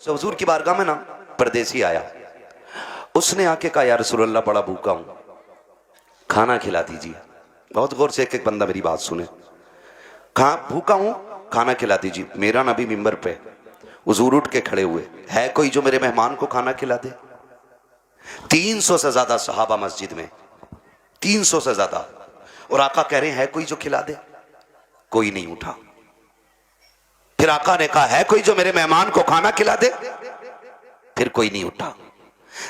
तो हुजूर की बारगाह में ना परदेसी आया। उसने आके कहा, या रसूलल्लाह बड़ा भूखा हूं, खाना खिला दीजिए। बहुत गौर से एक एक बंदा मेरी बात सुने। भूखा हूं, खाना खिला दीजिए। मेरा नबी मिंबर पे, हुजूर उठ के खड़े हुए, है कोई जो मेरे मेहमान को खाना खिला दे? 300 से ज्यादा सहाबा मस्जिद में, 300 से ज्यादा, और आका कह रहे हैं है कोई जो खिला दे? कोई नहीं उठा। फिर आका ने कहा, है कोई जो मेरे मेहमान को खाना खिला दे? फिर कोई नहीं उठा।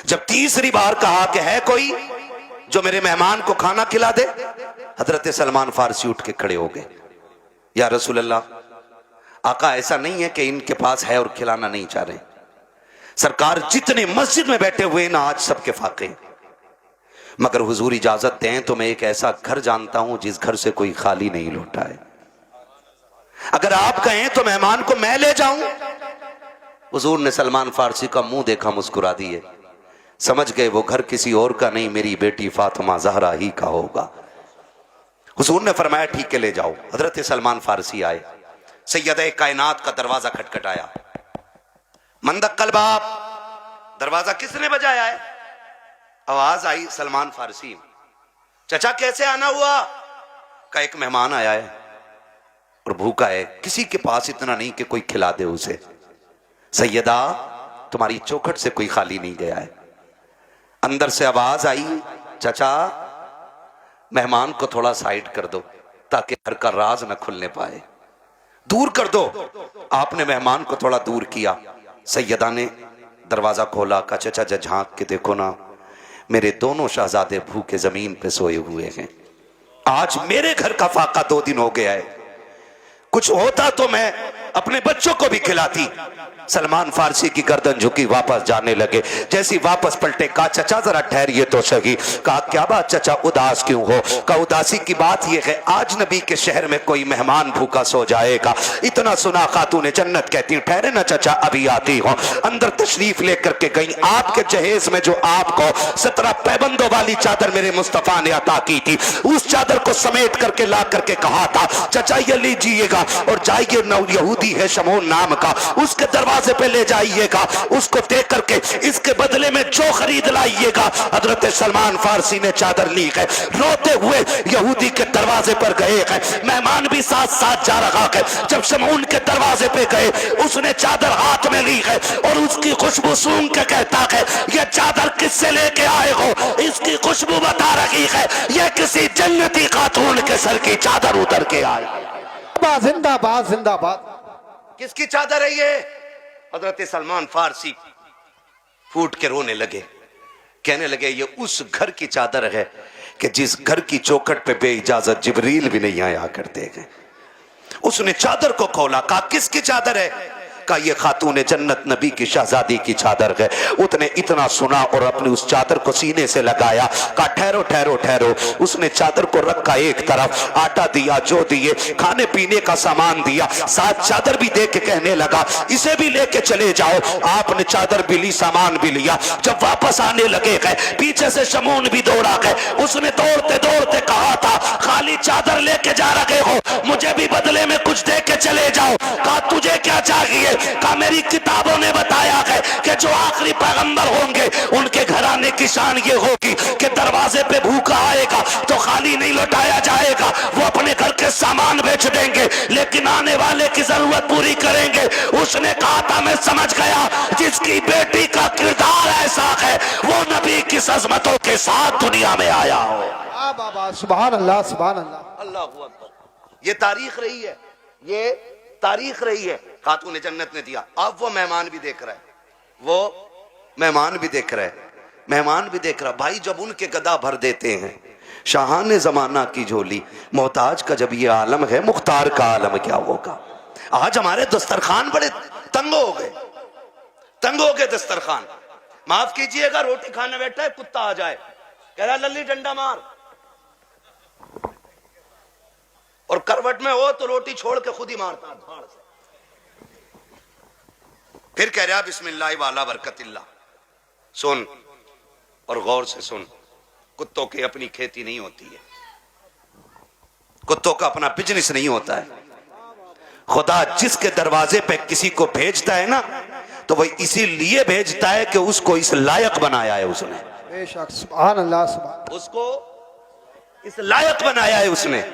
जब तीसरी बार कहा कि है कोई जो मेरे मेहमान को खाना खिला दे, हजरत सलमान फारसी उठ के खड़े हो गए। या रसूल अल्लाह, आका ऐसा नहीं है कि इनके पास है और खिलाना नहीं चाह रहे। सरकार जितने मस्जिद में बैठे हुए ना आज सबके फाके, मगर हुजूर इजाजत दें तो मैं एक ऐसा घर जानता हूं जिस घर से कोई खाली नहीं लौटा है। अगर आप कहें तो मेहमान को मैं ले जाऊं। हुजूर ने सलमान फारसी का मुंह देखा, मुस्कुरा दिए, समझ गए वो घर किसी और का नहीं, मेरी बेटी फातिमा जहरा ही का होगा। हुजूर ने फरमाया ठीक है ले जाओ। हजरत सलमान फारसी आए, सैयद कायनात का दरवाजा खटखटाया। मंदक्कल बाप, दरवाजा किसने बजाया है? आवाज आई सलमान फारसी, चचा कैसे आना हुआ? का एक मेहमान आया है और भूखा है, किसी के पास इतना नहीं कि कोई खिला दे उसे। सैयदा, तुम्हारी चौखट से कोई खाली नहीं गया है। अंदर से आवाज आई, चचा मेहमान को थोड़ा साइड कर दो ताकि घर का राज न खुलने पाए, दूर कर दो। आपने मेहमान को थोड़ा दूर किया। सैयदा ने दरवाजा खोला, का चचा जा झांक के देखो ना, मेरे दोनों शहजादे भूखे जमीन पे सोए हुए हैं। आज मेरे घर का फाका 2 दिन हो गया है, कुछ होता तो मैं अपने बच्चों को भी खिलाती। सलमान फारसी की गर्दन झुकी, वापस जाने लगे। जैसी वापस पलटे, कहा चचा जरा ठहरिए तो सही। कहा क्या बात चचा, उदास क्यों हो? कहा उदासी की बात यह है, आज नबी के शहर में कोई मेहमान भूखा सो जाएगा, इतना सुना खातूने जन्नत कहती, ठहरे ना चचा अभी आती हो। अंदर तशरीफ लेकर के गई। आपके जहेज में जो आपको 17 पैबंदों वाली चादर मेरे मुस्तफा ने अता की थी, उस चादर को समेट करके ला करके कहा था, चचा ये लीजिएगा और जाइए, नौ यहूदी है शमून नाम का, उसके दरवाजे पे ले जाइएगा, उसको दे करके इसके बदले में जो खरीद लाइएगा। हजरत सलमान फारसी ने चादर ली है, रोते हुए यहूदी के दरवाजे पर गए हैं। मेहमान भी साथ साथ जा रहा है। जब शमून के दरवाजे पे गए, उसने चादर हाथ में ली है और उसकी खुशबू सूंघ के कहता है, ये चादर किससे लेके आए हो? इसकी खुशबू बता रही है ये किसी जन्नती खातून के सर की चादर उतर के आई। जिंदाबाद जिंदाबाद। किसकी चादर है ये? हजरत सलमान फारसी फूट के रोने लगे, कहने लगे ये उस घर की चादर है कि जिस घर की चौखट पे बेइजाजत जिब्रील भी नहीं आया करते हैं। उसने चादर को खोला, कहा किसकी चादर है? का ये खातून जन्नत नबी की शहजादी की चादर है। उसने इतना सुना और अपनी उस चादर को सीने से लगाया। कहा ठहरो ठहरो ठहरो। उसने चादर को रखा एक तरफ, आटा दिया, जो दिए, खाने पीने का सामान दिया, साथ चादर भी दे के कहने लगा इसे भी लेके चले जाओ। आपने चादर भी ली, सामान भी लिया। जब वापस आने लगे गए, पीछे से शमून भी दौड़ा गए। उसने दौड़ते दौड़ते कहा था, खाली चादर लेके जा रहे हो, मुझे भी बदले में कुछ दे के चले जाओ। कहा तुझे क्या चाहिए? कहा मेरी किताबों ने बताया है कि जो आखिरी पैगंबर होंगे उनके घराने की शान ये होगी कि दरवाजे पे भूखा आएगा तो खाली नहीं लौटाया जाएगा, वो अपने घर के सामान बेच देंगे लेकिन आने वाले की जरूरत पूरी करेंगे। उसने कहा था मैं समझ गया, जिसकी बेटी का किरदार ऐसा है वो नबी की अज़मतों के साथ दुनिया में आया हो। सुभान अल्लाह सुभान अल्लाह। अल्लाह अकबर। ये तारीख रही है, ये तारीख रही है। खातून जन्नत ने दिया। अब वो मेहमान भी देख रहा है, वो मेहमान भी देख रहा है, मेहमान भी देख रहा। भाई जब उनके गदा भर देते हैं, शाहाने जमाना की झोली, मोहताज का जब ये आलम है, मुख्तार का आलम क्या होगा? आज हमारे दस्तरखान बड़े तंग हो गए, तंग हो गए दस्तरखान। माफ कीजिएगा, रोटी खाने बैठा है, कुत्ता आ जाए, कह रहा लल्ली डंडा मार, और करवट में हो तो रोटी छोड़ के खुद ही मारता धाड़ से। फिर कह रहा बिस्मिल्लाह वाला बरकतिल्ला। सुन और गौर से सुन, कुत्तों की अपनी खेती नहीं होती है, कुत्तों का अपना बिजनेस नहीं होता है। खुदा जिसके दरवाजे पे किसी को भेजता है ना, तो वह इसीलिए भेजता है कि उसको इस लायक बनाया है उसने, बेशक सुभान अल्लाह सुभान। उसको इस लायक बनाया है उसने,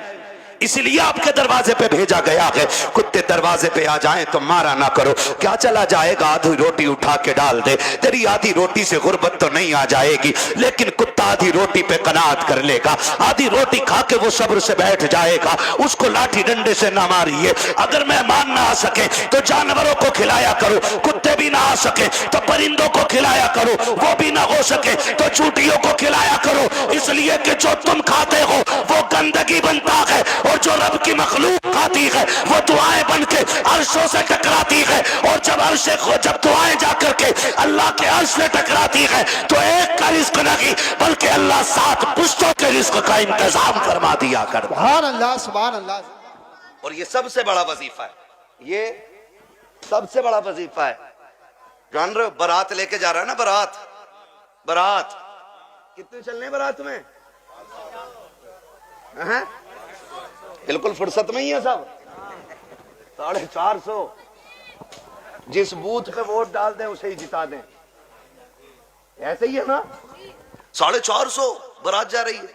इसलिए आपके दरवाजे पे भेजा गया है। कुत्ते दरवाजे पे आ जाएं तो मारा ना करो, क्या चला जाएगा, आधी रोटी उठा के डाल दे, तेरी आधी रोटी से गुर्बत तो नहीं आ जाएगी, लेकिन कुत्ता आधी रोटी पे कनात कर लेगा, आधी रोटी खा के वो सब्र से बैठ जाएगा, उसको लाठी डंडे से ना मारिए। अगर मेहमान ना आ सके तो जानवरों को खिलाया करो, कुत्ते भी ना आ सके तो परिंदों को खिलाया करो, वो भी ना हो सके तो चूटियों को खिलाया करो, इसलिए कि जो तुम खाते हो वो गंदगी बनता है, और जो रब की मखलूक खाती है वो दुआएं बन के अर्शों से टकराती है, और जब दुआएं जाकर के अल्लाह के अर्श से टकराती है तो एक का रिस्क नहीं बल्कि अल्लाह 7 पुश्तों के रिस्क का इंतजाम फरमा दिया करता। सुभान अल्लाह सुभान अल्लाह। और ये सबसे बड़ा वजीफा है, ये सबसे बड़ा वजीफा है। जान रहे हो, बारात लेके जा रहा है ना, बारात कितने चलने बारात में हैं? बिल्कुल फुर्सत में ही है सब, 450। जिस बूथ पे वोट डाल दें उसे ही जिता दें, ऐसे ही है ना। 450 बारात जा रही है,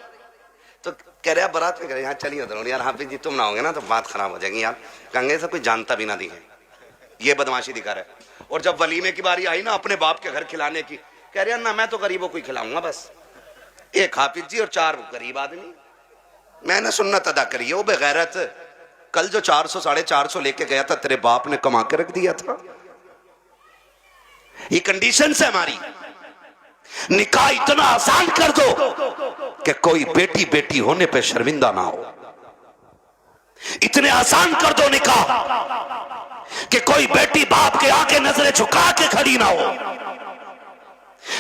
तो कह रहे बारात में कह रहे यहाँ चलिए उधर, यार हाफिज जी तुम ना होंगे ना तो बात खराब हो जाएगी यार, कंगे से कोई जानता भी ना दिखे, ये बदमाशी दिखा रहा है। और जब वलीमे की बारी आई ना अपने बाप के घर खिलाने की, कह रहे ना मैं तो गरीबों को ही खिलाऊंगा, बस एक हाफिज जी और 4 गरीब आदमी। मैंने सुन्नत अदा करी है, वो बेगैरत, कल जो 400 450 लेके गया था तेरे बाप ने कमा के रख दिया था। ये कंडीशन है हमारी, निकाह इतना आसान कर दो कि कोई बेटी बेटी होने पे शर्मिंदा ना हो, इतने आसान कर दो निकाह कि कोई बेटी बाप के आके नजरें झुका के खड़ी ना हो,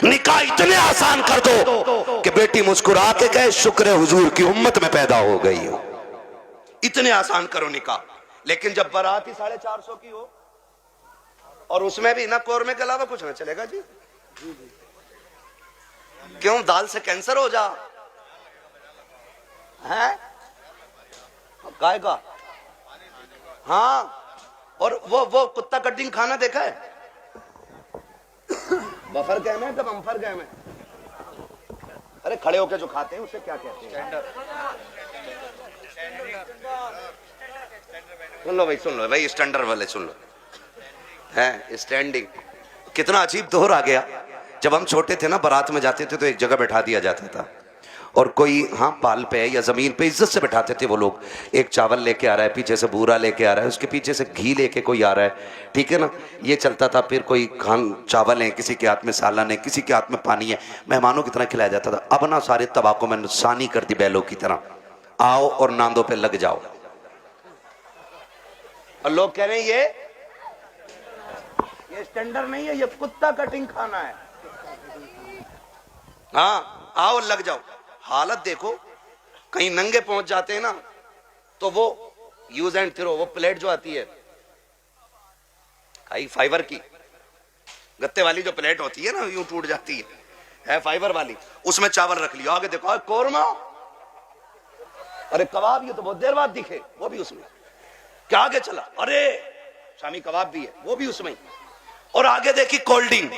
निकाह इतने आसान कर दो कि बेटी मुस्कुरा के कहे शुक्र हुजूर की उम्मत में पैदा हो गई हो, इतने आसान करो निकाह। लेकिन जब बारात ही 450 की हो और उसमें भी ना कोरमे के अलावा कुछ ना चलेगा जी, क्यों, दाल से कैंसर हो जा है काय का। हाँ, और वो कुत्ता कटिंग खाना देखा है, बफर गैम है तब अम्फर गैम है, अरे खड़े होके जो खाते हैं उसे क्या कहते हैं, सुन लो भाई स्टैंडर्ड वाले सुन लो, है स्टैंडिंग। कितना अजीब दौर आ गया, जब हम छोटे थे ना बारात में जाते थे तो एक जगह बैठा दिया जाता था, और कोई हाँ पाल पे या जमीन पे इज्जत से बैठाते थे वो लोग, एक चावल लेके आ रहा है, पीछे से बूरा लेके आ रहा है, उसके पीछे से घी लेके कोई आ रहा है, ठीक है ना, ये चलता था। फिर कोई खान चावल है, किसी के हाथ में सालन है, किसी के हाथ में पानी है, मेहमानों की तरह खिलाया जाता था। अब ना सारे तबाकों में नुकसानी कर दी बैलों की तरह, आओ और नांदों पे लग जाओ, और लोग कह रहे हैं ये स्टैंडर्ड नहीं है, ये कुत्ता कटिंग खाना है, हाँ आओ लग जाओ। हालत देखो, कहीं नंगे पहुंच जाते हैं ना तो वो यूज एंड थ्रो, वो प्लेट जो आती है फाइबर की, गत्ते वाली जो प्लेट होती है ना यूं टूट जाती है फाइबर वाली, उसमें चावल रख लिया, आगे देखो कोरमा, अरे कबाब, ये तो बहुत देर बाद दिखे, वो भी उसमें, क्या आगे चला, अरे शामी कबाब भी है, वो भी उसमें, और आगे देखी कोल्ड ड्रिंक,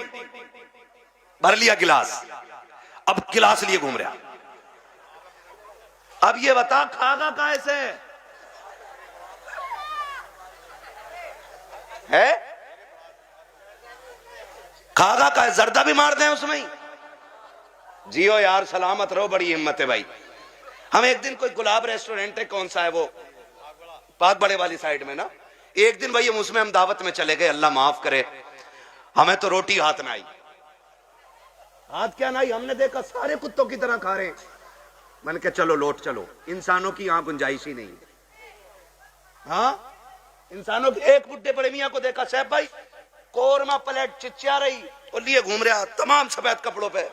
भर लिया गिलास, अब गिलास लिए घूम रहा। अब ये बता खागा कैसे है, खागा का जर्दा भी मार दें उसमें ही। जियो यार, सलामत रहो, बड़ी हिम्मत है भाई। हम एक दिन कोई गुलाब रेस्टोरेंट है, कौन सा है वो, पाक बड़े वाली साइड में ना, एक दिन भाई उसमें हम दावत में चले गए, अल्लाह माफ करे, हमें तो रोटी हाथ में आई, हाथ क्या नहीं, हमने देखा सारे कुत्तों की तरह खा रहे हैं, मैंने कहा चलो लौट चलो, इंसानों की यहां गुंजाइश ही नहीं। हाँ, इंसानों की, एक बुड्ढे बड़े मियां को देखा, साहब भाई कोरमा प्लेट चिचिया रही और लिए घूम रहा तमाम सफेद कपड़ों पे,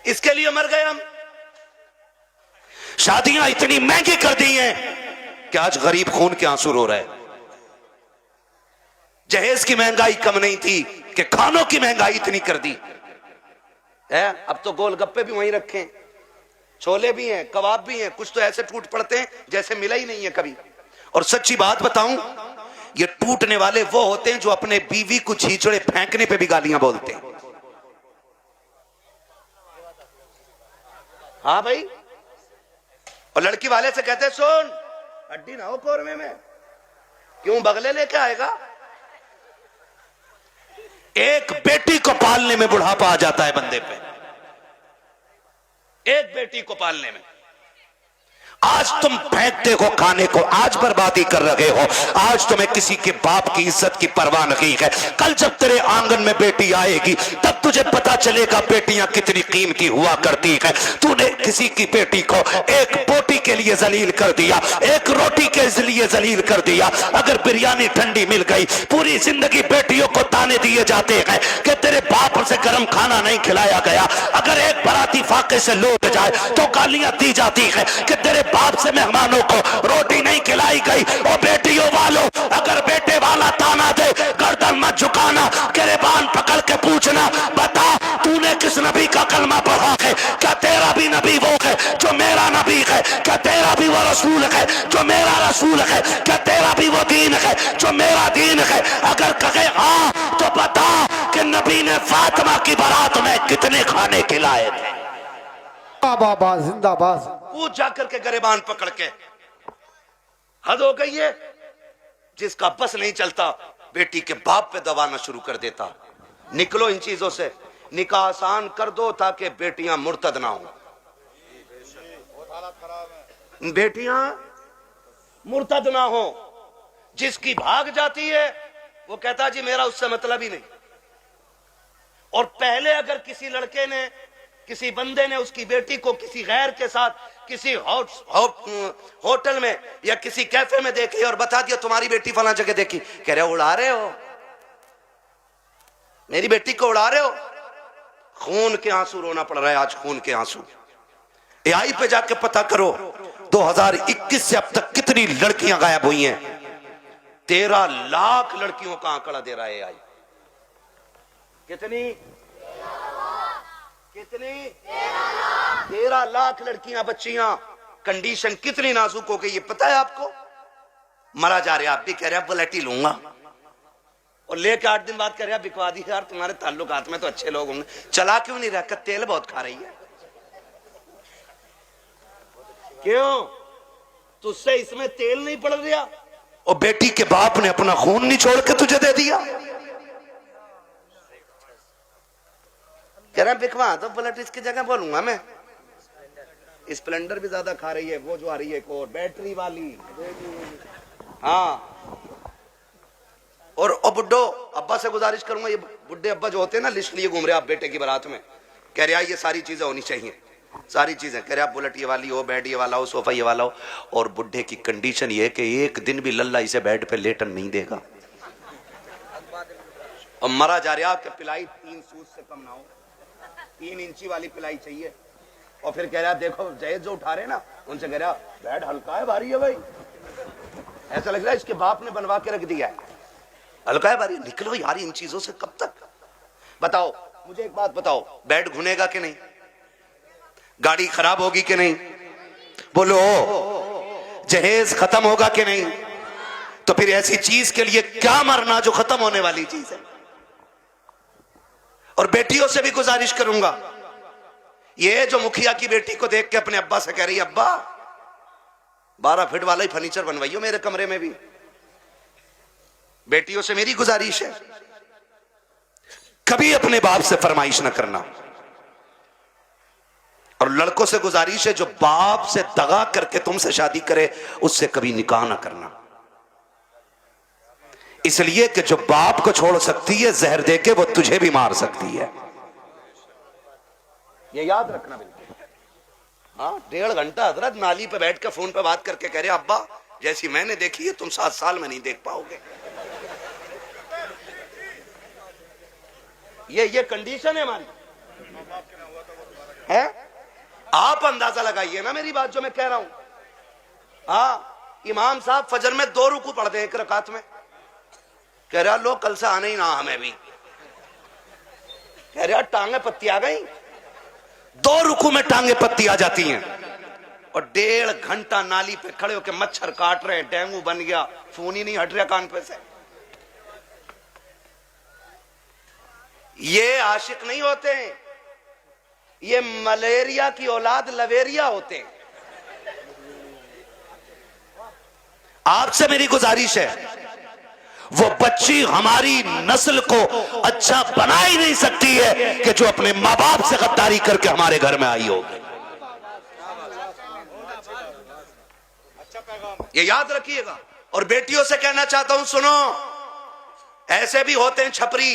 इसके लिए मर गए हम। शादियां इतनी महंगी कर दी हैं कि आज गरीब खून के आंसू रो रहे हैं। जहेज की महंगाई कम नहीं थी कि खानों की महंगाई इतनी कर दी है। अब तो गोलगप्पे भी वहीं रखे, छोले भी हैं, कबाब भी हैं, कुछ तो ऐसे टूट पड़ते हैं जैसे मिला ही नहीं है कभी। और सच्ची बात बताऊं, ये टूटने वाले वो होते हैं जो अपने बीवी को छींचड़े फेंकने पे भी गालियां बोलते हैं। हाँ भाई, और लड़की वाले से कहते सुन हड्डी ना हो कोरमे में, क्यों बगले लेके आएगा। एक बेटी को पालने में बुढ़ापा आ जाता है बंदे पे, एक बेटी को पालने में। आज तुम फेंकते हो खाने को, आज बर्बादी कर रहे हो, आज तुम्हें किसी के बाप की इज्जत की परवाह नहीं है। कल जब तेरे आंगन में बेटी आएगी तब तुझे पता चलेगा बेटियां कितनी कीमती हुआ करती है। तूने किसी की बेटी को एक बोटी के लिए जलील कर दिया, एक रोटी के लिए जलील कर दिया। अगर बिरयानी ठंडी मिल गई, पूरी जिंदगी बेटियों को ताने दिए जाते हैं कि तेरे बाप से गर्म खाना नहीं खिलाया गया। अगर एक बाराती फाके से लौट जाए तो गालियां दी जाती है कि तेरे बाप से मेहमानों को रोटी नहीं खिलाई गई। और बेटियों वालों, अगर बेटे वाला ताना दे गर्दन मत झुकाना, गिरबान पकड़ के पूछना, बता तूने किस नबी का कलमा पढ़ा है? क्या तेरा भी नबी वो है जो मेरा नबी है? क्या तेरा भी वो रसूल है जो मेरा रसूल है? क्या तेरा भी वो दीन है जो मेरा दीन है? अगर कहे हाँ तो बता कि नबी ने फातिमा की बारात में कितने खाने खिलाए थे। बाबा जिंदाबाद। पूछ जाकर के गिरबान पकड़ के। हद हो गई है। जिसका बस नहीं चलता बेटी के बाप पे दबाना शुरू कर देता। निकलो इन चीजों से, निकाह आसान कर दो ताकि बेटियां मुर्तद ना हो। बेटियां मुर्तद ना हो। जिसकी भाग जाती है वो कहता जी मेरा उससे मतलब ही नहीं। और पहले अगर किसी लड़के ने, किसी बंदे ने उसकी बेटी को किसी गैर के साथ किसी होटल में या किसी कैफे में देखी और बता दिया तुम्हारी बेटी फला जगह देखी, कह रहे हो उड़ा रहे हो, मेरी बेटी को उड़ा रहे हो। खून के आंसू रोना पड़ रहा है आज, खून के आंसू। एआई पे जाके पता करो 2021 से अब तक कितनी लड़कियां गायब हुई हैं। 13 लाख लड़कियों का आंकड़ा दे रहा है एआई। कितनी 13 लाख लड़कियां, बच्चियां। कंडीशन कितनी नाजुक हो गई ये पता है आपको? मरा जा रहा, आप भी कह रहे हैं बुलेट ही लूंगा, और लेके 8 दिन बाद कह रहे हैं बिकवा दी यार, तुम्हारे ताल्लुकात में तो अच्छे लोग होंगे, चला क्यों नहीं रहा? तेल बहुत खा रही है। क्यों? तुझसे इसमें तेल नहीं पड़ रहा? और बेटी के बाप ने अपना खून नहीं छोड़ के तुझे दे दिया। कह रहा बिकवा तो बुलेट इसकी जगह बोलूंगा मैं। स्प्लेंडर भी ज्यादा खा रही है, वो जो आ रही है एक और बैटरी वाली। हाँ, और बुड्ढो अब्बा से गुजारिश करूंगा, ये बुड्ढे अब्बा जो होते हैं ना लिस्ट लिए घूम रहे आप बेटे की बारात में, कह रहे ये सारी चीजें होनी चाहिए, सारी चीजें। कह रहे आप बुलेट ये वाली हो, बेड ये वाला हो, सोफा ये वाला हो। और बुड्ढे की कंडीशन ये है कि एक दिन भी लल्ला इसे बेड पे लेटन नहीं देगा। और मरा जा रहा आपके पिलाई 3 सूत से कम ना हो, 3 इंची वाली पिलाई चाहिए। और फिर कह रहा देखो जयेद जो उठा रहे ना, उनसे कह रहा बेड हल्का है भारी है भाई, ऐसा लग रहा है इसके बाप ने बनवा के रख दिया है, हल्का है भारी। निकलो यार इन चीजों से कब तक। बताओ मुझे एक बात बताओ, बेड घुनेगा कि नहीं? गाड़ी खराब होगी कि नहीं? बोलो। जहेज खत्म होगा कि नहीं? तो फिर ऐसी चीज के लिए क्या मरना जो खत्म होने वाली चीज है। और बेटियों से भी गुजारिश करूंगा, ये जो मुखिया की बेटी को देख के अपने अब्बा से कह रही अब्बा 12 फीट वाला ही फर्नीचर बनवाइयो मेरे कमरे में भी। बेटियों से मेरी गुजारिश है, कभी अपने बाप से फरमाइश ना करना। और लड़कों से गुजारिश है जो बाप से दगा करके तुमसे शादी करे उससे कभी निकाह ना करना। इसलिए कि जो बाप को छोड़ सकती है जहर देके वो तुझे भी मार सकती है, ये याद रखना बिल्कुल। हाँ, 1.5 घंटा हजरत नाली पे बैठ कर फोन पे बात करके कह रहे अब्बा जैसी मैंने देखी है तुम 7 साल में नहीं देख पाओगे। ये कंडीशन है हमारी है। आप अंदाजा लगाइए ना मेरी बात जो मैं कह रहा हूं। हाँ, इमाम साहब फजर में 2 रुकू पढ़ दे 1 रकात में, कह रहा लो कल से आने ही ना हमें भी, कह रहा टांगे पत्ती आ गई। 2 रुकू में टांगे पत्ती आ जाती हैं। और 1.5 घंटा नाली पे खड़े होकर मच्छर काट रहे हैं, डेंगू बन गया, फोन ही नहीं हट रहा कान पे से। ये आशिक नहीं होते हैं, ये मलेरिया की औलाद लवेरिया होते हैं। आपसे मेरी गुजारिश है, वो बच्ची हमारी नस्ल को अच्छा बना ही नहीं सकती है कि जो अपने माँ बाप से गद्दारी करके हमारे घर में आई होगी। ये याद रखिएगा। और बेटियों से कहना चाहता हूं, सुनो, ऐसे भी होते हैं छपरी,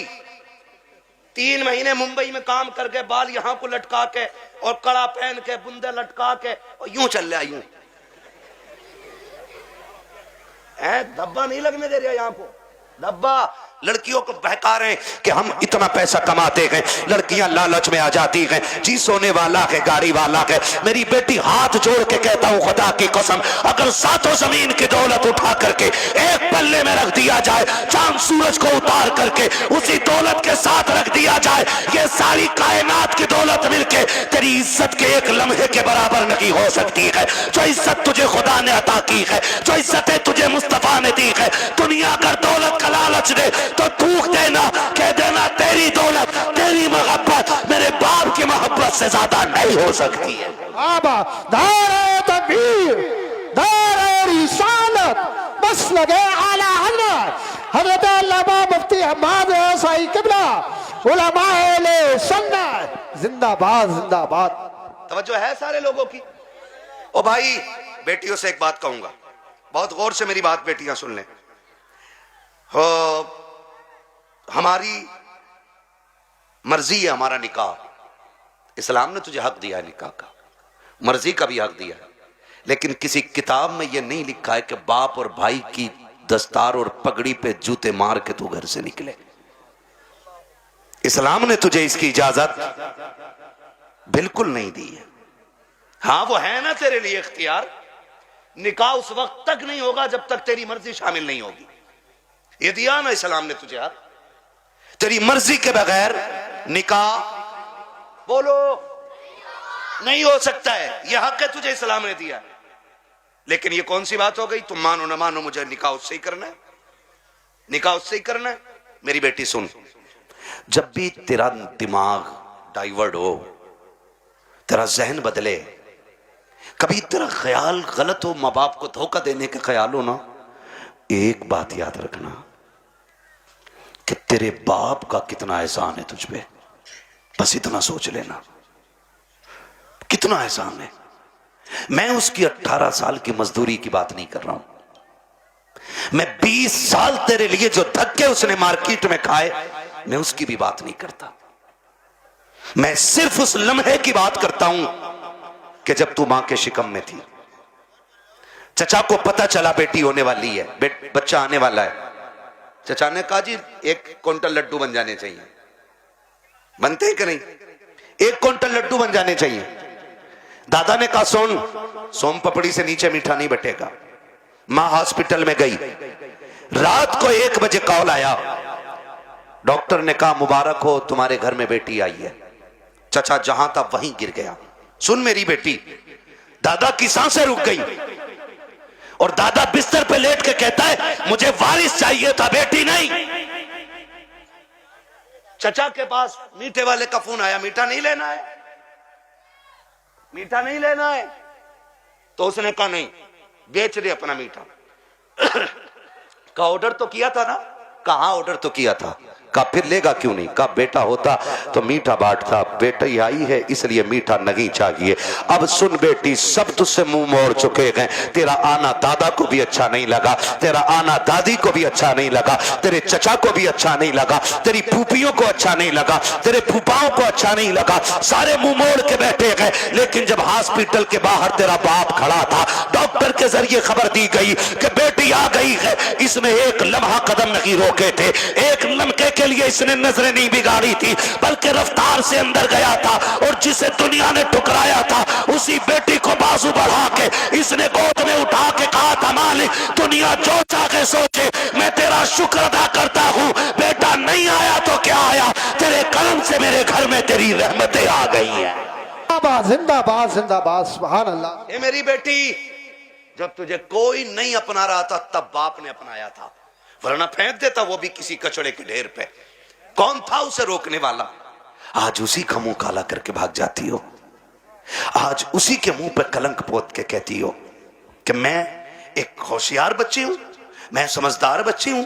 3 महीने मुंबई में काम करके बाल यहां को लटका के और कड़ा पहन के बुंदे लटका के और यूं चल रहा, यूं धब्बा नहीं लगने दे रहा यहां को, धब्बा। लड़कियों को बहका रहे हैं कि हम इतना पैसा कमाते हैं, लड़कियां लालच में आ जाती हैं, जी सोने वाला है, गाड़ी वाला है। मेरी बेटी हाथ जोड़ के कहता हूं, खुदा की कसम, अगर 7 जमीन की दौलत उठा करके एक पल्ले में रख दिया जाए, चांद सूरज को उतार करके उसी दौलत के साथ रख दिया जाए, ये सारी कायनात की दौलत मिलके तेरी इज्जत के एक लम्हे के बराबर नहीं हो सकती है। जो इज्जत तुझे खुदा ने अता की है, जो इज्जतें तुझे मुस्तफा ने दी है, दुनिया अगर दौलत का लालच दे तो थूक देना, कह देना तेरी दौलत, तेरी मोहब्बत मेरे बाप की मोहब्बत से ज्यादा नहीं हो सकती है। आबा दारे तकबीर, दारे रिसालत, बस लगे आला हजरत अल्लामा मुफ्ती हम्माद साई किबला उलमाए सुन्नत जिंदाबाद जिंदाबाद। तवज्जो है सारे लोगों की। ओ भाई, बेटियों से एक बात कहूंगा, बहुत गौर से मेरी बात बेटियां सुन लें। हो, हमारी मर्जी है हमारा निकाह, इस्लाम ने तुझे हक दिया है निकाह का, मर्जी का भी हक दिया है, लेकिन किसी किताब में यह नहीं लिखा है कि बाप और भाई की दस्तार और पगड़ी पे जूते मार के तू घर से निकले। इस्लाम ने तुझे इसकी इजाजत बिल्कुल नहीं दी है। हाँ, वो है ना तेरे लिए इख्तियार, निकाह उस वक्त तक नहीं होगा जब तक तेरी मर्जी शामिल नहीं होगी। ये दिया ना इस्लाम ने तुझे हक, तेरी मर्जी के बगैर निकाह बोलो नहीं हो सकता है, यह हक है तुझे इस्लाम ने दिया। लेकिन ये कौन सी बात हो गई, तुम मानो ना मानो मुझे निकाह उससे ही करना है, निकाह उससे ही करना है। मेरी बेटी सुन, जब भी तेरा दिमाग डाइवर्ट हो, तेरा जहन बदले, कभी तेरा ख्याल गलत हो, माँ बाप को धोखा देने का ख्याल हो ना, एक बात याद रखना कि तेरे बाप का कितना एहसान है तुझ पे, बस इतना सोच लेना, कितना एहसान है। मैं उसकी 18 साल की मजदूरी की बात नहीं कर रहा हूं, मैं 20 साल तेरे लिए जो धक्के उसने मार्केट में खाए, मैं उसकी भी बात नहीं करता। मैं सिर्फ उस लम्हे की बात करता हूं कि जब तू मां के शिकम में थी, चचा को पता चला बेटी होने वाली है, बच्चा आने वाला है। चचा ने कहा जी 1 क्विंटल लड्डू बन जाने चाहिए। बनते हैं कि नहीं? 1 क्विंटल लड्डू बन जाने चाहिए। दादा ने कहा सोम पपड़ी से नीचे मीठा नहीं बटेगा। मां हॉस्पिटल में गई, रात को 1 बजे कॉल आया, डॉक्टर ने कहा मुबारक हो, तुम्हारे घर में बेटी आई है। चचा जहां था वहीं गिर गया। सुन मेरी बेटी, दादा की सांसें रुक गई और दादा बिस्तर पे लेट के कहता है मुझे वारिस चाहिए था, बेटी नहीं। चचा के पास मीठे वाले का फोन आया, मीठा नहीं लेना है, मीठा नहीं लेना है। तो उसने कहा नहीं, बेच दे अपना मीठा। का ऑर्डर तो किया था ना? कहां ऑर्डर तो किया था। का फिर लेगा क्यों नहीं? का बेटा होता तो मीठा बांटता, बेटा ही आई है इसलिए मीठा नहीं चाहिए। अब सुन बेटी, सब तुझसे मुंह मोड़ चुके हैं। तेरा आना दादा को भी अच्छा नहीं लगा, तेरा आना दादी को भी अच्छा नहीं लगा, तेरे चचा को भी अच्छा नहीं लगा, तेरी फूफियों को अच्छा नहीं लगा, तेरे फूफाओं को अच्छा नहीं लगा, सारे मुंह मोड़ के बैठे गए। लेकिन जब हॉस्पिटल के बाहर तेरा बाप खड़ा था, डॉक्टर के जरिए खबर दी गई कि बेटी आ गई है, इसमें एक लम्हा कदम नहीं रोके थे, एक लम्हे के लिए इसने नजरें नहीं बिगाड़ी थी, बल्कि रफ्तार से अंदर गया था और जिसे दुनिया ने ठुकराया था उसी बेटी को बाजू बढ़ा के इसने गोद में उठा के कहा था मालिक दुनिया जो चाहे सोचे, मैं तेरा शुक्र अदा करता हूं, बेटा नहीं आया तो क्या आया, तेरे करम से मेरे घर में तेरी रहमतें आ गई है। जिंदाबाद जिंदाबाद जिंदाबाद सुभान अल्लाह। ये मेरी बेटी, जब तुझे कोई नहीं अपना रहा था तब बाप ने अपनाया था, वरना फेंक देता वो भी किसी कचड़े के ढेर पे। कौन था उसे रोकने वाला? आज उसी का मुंह काला करके भाग जाती हो, आज उसी के मुंह पे कलंक पोत के कहती हो कि मैं एक होशियार बच्ची हूं, मैं समझदार बच्ची हूं।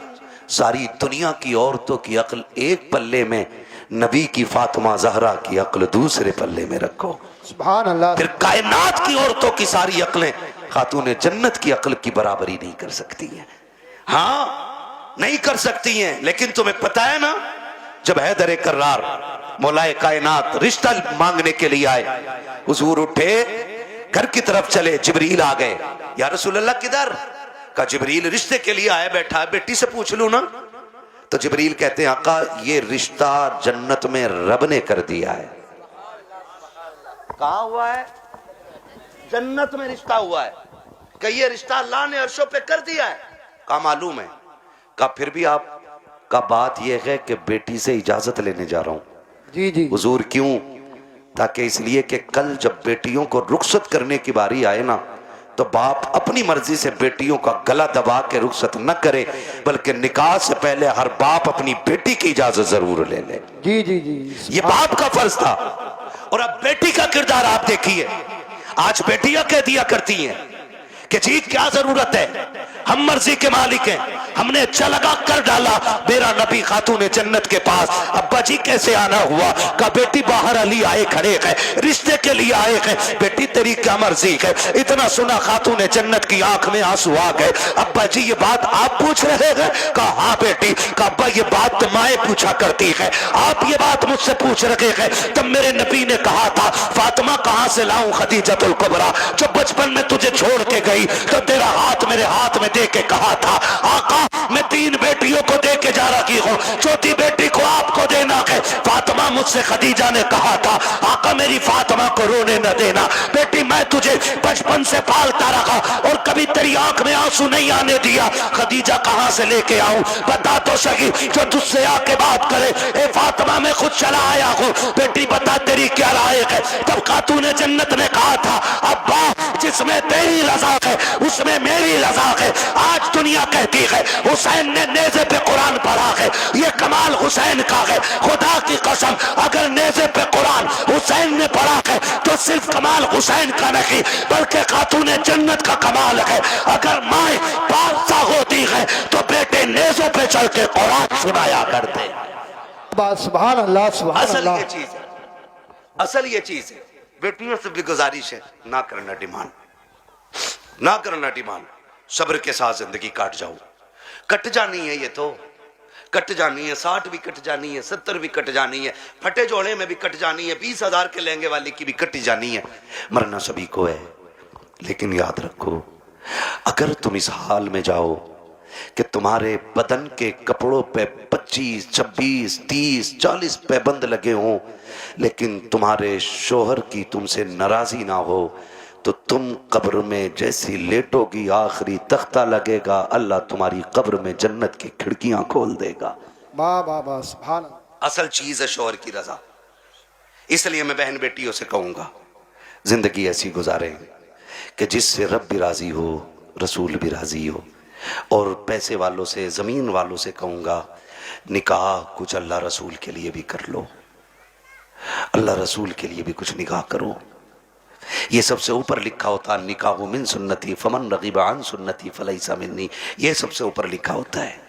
सारी दुनिया की औरतों की अक्ल एक पल्ले में, नबी की फातिमा जहरा की अक्ल दूसरे पल्ले में रखो। सुभान अल्लाह। फिर कायनात की औरतों की सारी अक्लें खातून जन्नत की अक्ल की बराबरी नहीं कर सकती हैं। हाँ नहीं कर सकती हैं, लेकिन तुम्हें पता है ना, जब हैदर कर्रार मौलाए कायनात रिश्ता मांगने के लिए आए, हुजूर उठे घर की तरफ चले, जिब्रील आ गए। या रसूल अल्लाह किधर? का जिब्रील रिश्ते के लिए आया बैठा है, बेटी से पूछ लूं ना। तो जिब्रील कहते हैं आका ये रिश्ता जन्नत में रब ने कर दिया है। कहा हुआ है? जन्नत में रिश्ता हुआ है। कि ये रिश्ता अल्लाह ने अर्शों पे कर दिया है। का मालूम है? का फिर भी आप का बात यह है कि बेटी से इजाजत लेने जा रहा हूं। जी जी हुजूर क्यों? ताकि इसलिए कि कल जब बेटियों को रुखसत करने की बारी आए ना, तो बाप अपनी मर्जी से बेटियों का गला दबा के रुखसत न करे, बल्कि निकाह से पहले हर बाप अपनी बेटी की इजाजत जरूर ले ले। जी जी जी ये बाप का फर्ज था। और अब बेटी का किरदार आप देखिए। आज बेटियां कह दिया करती हैं कि जी क्या जरूरत है, हम मर्जी के मालिक हैं, हमने अच्छा लगा कर डाला। मेरा नबी खातून जन्नत के पास, अब्बा जी कैसे आना हुआ? का बेटी बाहर अली आए खड़े हैं, रिश्ते के लिए आए हैं। बेटी तेरी क्या मर्जी है? इतना सुना खातून जन्नत की आंख में आंसू आ गए। अब्बा जी ये बात आप पूछ रहे हैं? कहा हाँ बेटी। का अब्बा ये बात तो माए पूछा करती है, आप ये बात मुझसे पूछ रहे हैं। तब मेरे नबी ने कहा था फातिमा कहां से लाऊं खदीजतुल कुबरा, जो बचपन में तुझे छोड़ के गई तो तेरा हाथ मेरे हाथ में दे के कहा था आका मैं 3 बेटियों को दे के जा रही हूँ, चौथी बेटी को आपको देना है। फातिमा मुझसे खदीजा ने कहा था आका मेरी फातिमा को रोने न देना। बेटी मैं तुझे बचपन से पालता रहा और कभी तेरी आंख में आंसू नहीं आने दिया। खदीजा कहां से लेके आऊं? बता तो सही, जो तुझसे आके बात करे। ए फातिमा मैं खुद चला आया हूँ, बेटी बता तेरी क्या राय है? तब खातून जन्नत ने कहा था अब्बा जिसमें तेरी रजा है उसमें मेरी रजा है। आज दुनिया कहती है हुसैन ने नेज़े पे कुरान पढ़ा है, ये कमाल हुसैन का है। खुदा की कसम अगर नेज़े पे कुरान हुसैन ने पढ़ा है तो सिर्फ कमाल हुसैन का नहीं बल्कि खातून जन्नत का कमाल है। अगर माए बादशाह होती है तो बेटे नेज़ों पे चल के कुरान सुनाया करते। सुभान अल्लाह सुभान असल अल्लाह। ये चीज है, असल ये चीज है। बेटियों से भी गुजारिश है ना करना डिमांड, ना करना डिमांड। सब्र के साथ जिंदगी काट जाओ। कट जानी है, ये तो कट जानी है। 60 भी कट जानी है, 70 भी कट जानी है, फटे जोड़े में भी कट जानी है, 20,000 के लहंगे वाली की भी कट जानी है। मरना सभी को है, लेकिन याद रखो अगर तुम इस हाल में जाओ कि तुम्हारे बदन के कपड़ों पे 25, 26, 30, 40 पैबंद लगे हों, लेकिन तुम्हारे शोहर की तुमसे नाराजी ना हो, तो तुम कब्र में जैसी लेटोगी आखिरी तख्ता लगेगा, अल्लाह तुम्हारी कब्र में जन्नत की खिड़कियां खोल देगा। वाह वाह वाह सुभान अल्लाह। असल चीज है शोहर की रजा। इसलिए मैं बहन बेटियों से कहूंगा जिंदगी ऐसी गुजारें कि जिससे रब भी राजी हो, रसूल भी राजी हो। और पैसे वालों से, जमीन वालों से कहूंगा निकाह कुछ अल्लाह रसूल के लिए भी कर लो, अल्लाह रसूल के लिए भी कुछ निकाह करो। ये सबसे ऊपर लिखा होता निकाह मिन सुन्नती फमन रगीब अन सुन्नती फलैसा मिन्नी, ये सबसे ऊपर लिखा होता है।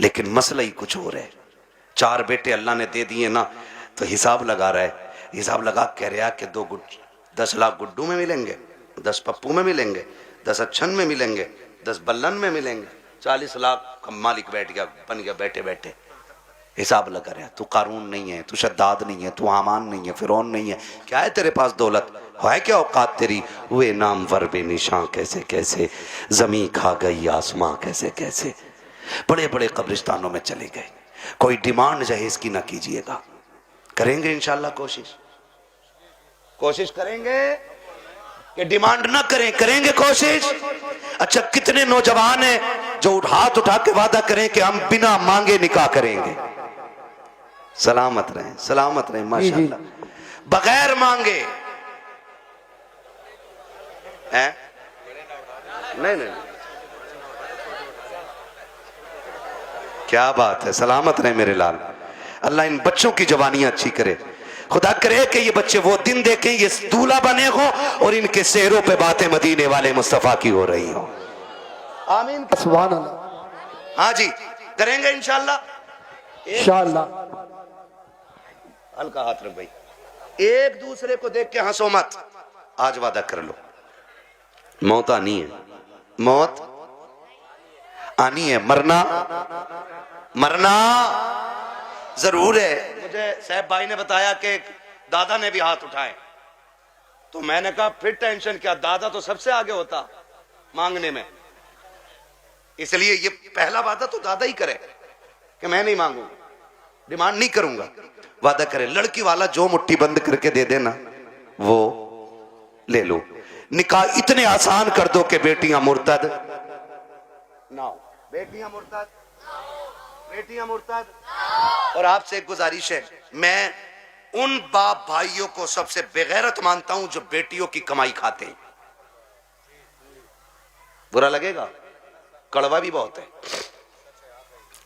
लेकिन मसला ही कुछ और है। 4 बेटे अल्लाह ने दे दिए ना, तो हिसाब लगा रहा है, हिसाब लगा कह रहा कि 10 लाख गुड्डू में मिलेंगे, 10 पप्पू में मिलेंगे, 10 अच्छन में मिलेंगे, 10 बल्लन में मिलेंगे, 40 लाख का मालिक बैठ गया, बन गया बैठे बैठे। हिसाब लगा रहा। तू कारून नहीं है, तू शद्दाद नहीं है, तू हामान नहीं है, फिरौन नहीं है। क्या है तेरे पास दौलत? है क्या औकात तेरी? हुए नाम वर बेनिशां कैसे कैसे, जमी खा गई आसमां कैसे कैसे। बड़े बड़े कब्रिस्तानों में चले गए। कोई डिमांड जहेज की ना कीजिएगा। करेंगे इंशाल्लाह कोशिश, कोशिश करेंगे कि डिमांड ना करें, करेंगे कोशिश। अच्छा कितने नौजवान हैं जो हाथ उठा के वादा करें कि हम बिना मांगे निकाह करेंगे। सलामत रहें, सलामत रहें, माशाअल्लाह। बगैर मांगे हैं? नहीं नहीं, क्या बात है, सलामत रहे मेरे लाल। अल्लाह इन बच्चों की जवानियां अच्छी करे। खुदा करे कि ये बच्चे वो दिन देखें ये दूल्हा बने हो और इनके चेहरों पे बातें मदीने वाले मुस्तफा की हो रही हो। आमीन। सुभान अल्लाह। हाँ जी, करेंगे इंशाल्लाह। इंशाअल्लाह। हल्का हाथ रख भाई, एक दूसरे को देख के हंसो मत। आज वादा कर लो, मौत आनी है, मौत आनी है, मरना मरना जरूर है। मुझे साहब भाई ने बताया कि दादा ने भी हाथ उठाए, तो मैंने कहा फिर टेंशन क्या, दादा तो सबसे आगे होता मांगने में, इसलिए ये पहला वादा तो दादा ही करे कि मैं नहीं मांगूंगा, डिमांड नहीं करूंगा। वादा करे, लड़की वाला जो मुट्ठी बंद करके दे देना वो ले लो। निकाह इतने आसान कर दो कि बेटियां मुर्तद ना हो, बेटियां मुर्तद, बेटियां मुर्तद। और आपसे एक गुजारिश है, मैं उन बाप भाइयों को सबसे बेगैरत मानता हूं जो बेटियों की कमाई खाते हैं। बुरा लगेगा, कड़वा भी बहुत है।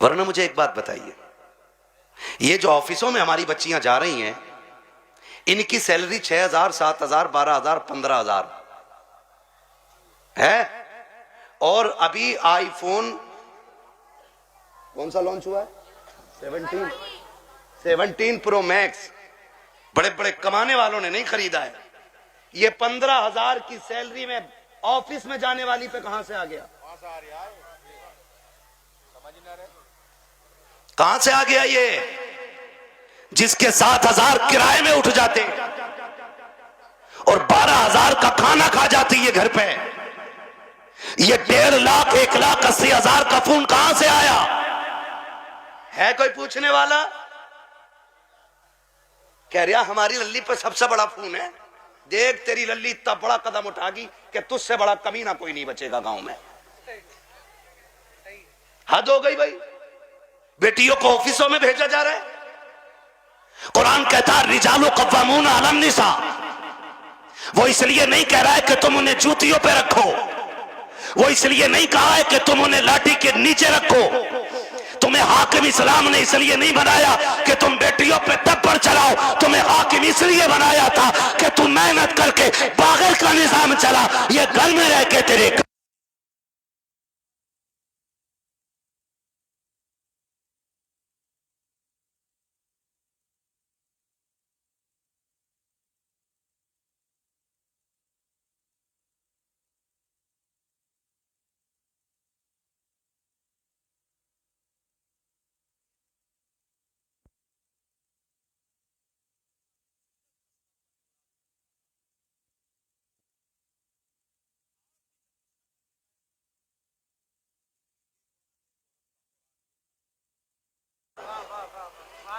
वरना मुझे एक बात बताइए, ये जो ऑफिसों में हमारी बच्चियां जा रही हैं, इनकी सैलरी 6,000, 7,000, 12,000, 15,000 है। और अभी आईफोन कौन सा लॉन्च हुआ है? 17 प्रो मैक्स बड़े बड़े कमाने वालों ने नहीं खरीदा है। ये 15,000 की सैलरी में ऑफिस में जाने वाली पे कहां से आ गया? कहां से आ गया ये, जिसके 7,000 किराए में उठ जाते और 12,000 का खाना खा जाती है घर पे। ये 1.5 लाख 1,80,000 का फोन कहां से आया है? कोई पूछने वाला? कह रहा हमारी लल्ली पे सबसे बड़ा फोन है। देख तेरी लल्ली इतना बड़ा कदम उठागी कि तुझसे बड़ा कमीना कोई नहीं बचेगा गांव में। हद हो गई भाई, बेटियों को ऑफिसों में भेजा जा रहा है। कुरान कहता है रिजालु कव्वामून अलन निसा। वो इसलिए नहीं कह रहा है कि तुम उन्हें जूतियों पे रखो, वो इसलिए नहीं कहा है कि तुम उन्हें लाठी के नीचे रखो। तुम्हें हाकिम इस्लाम ने इसलिए नहीं बनाया कि तुम बेटियों पे तब्बर चलाओ, तुम्हें हाकिम इसलिए बनाया था कि तुम मेहनत करके बागल का निजाम चला, ये घर में रह के तेरे।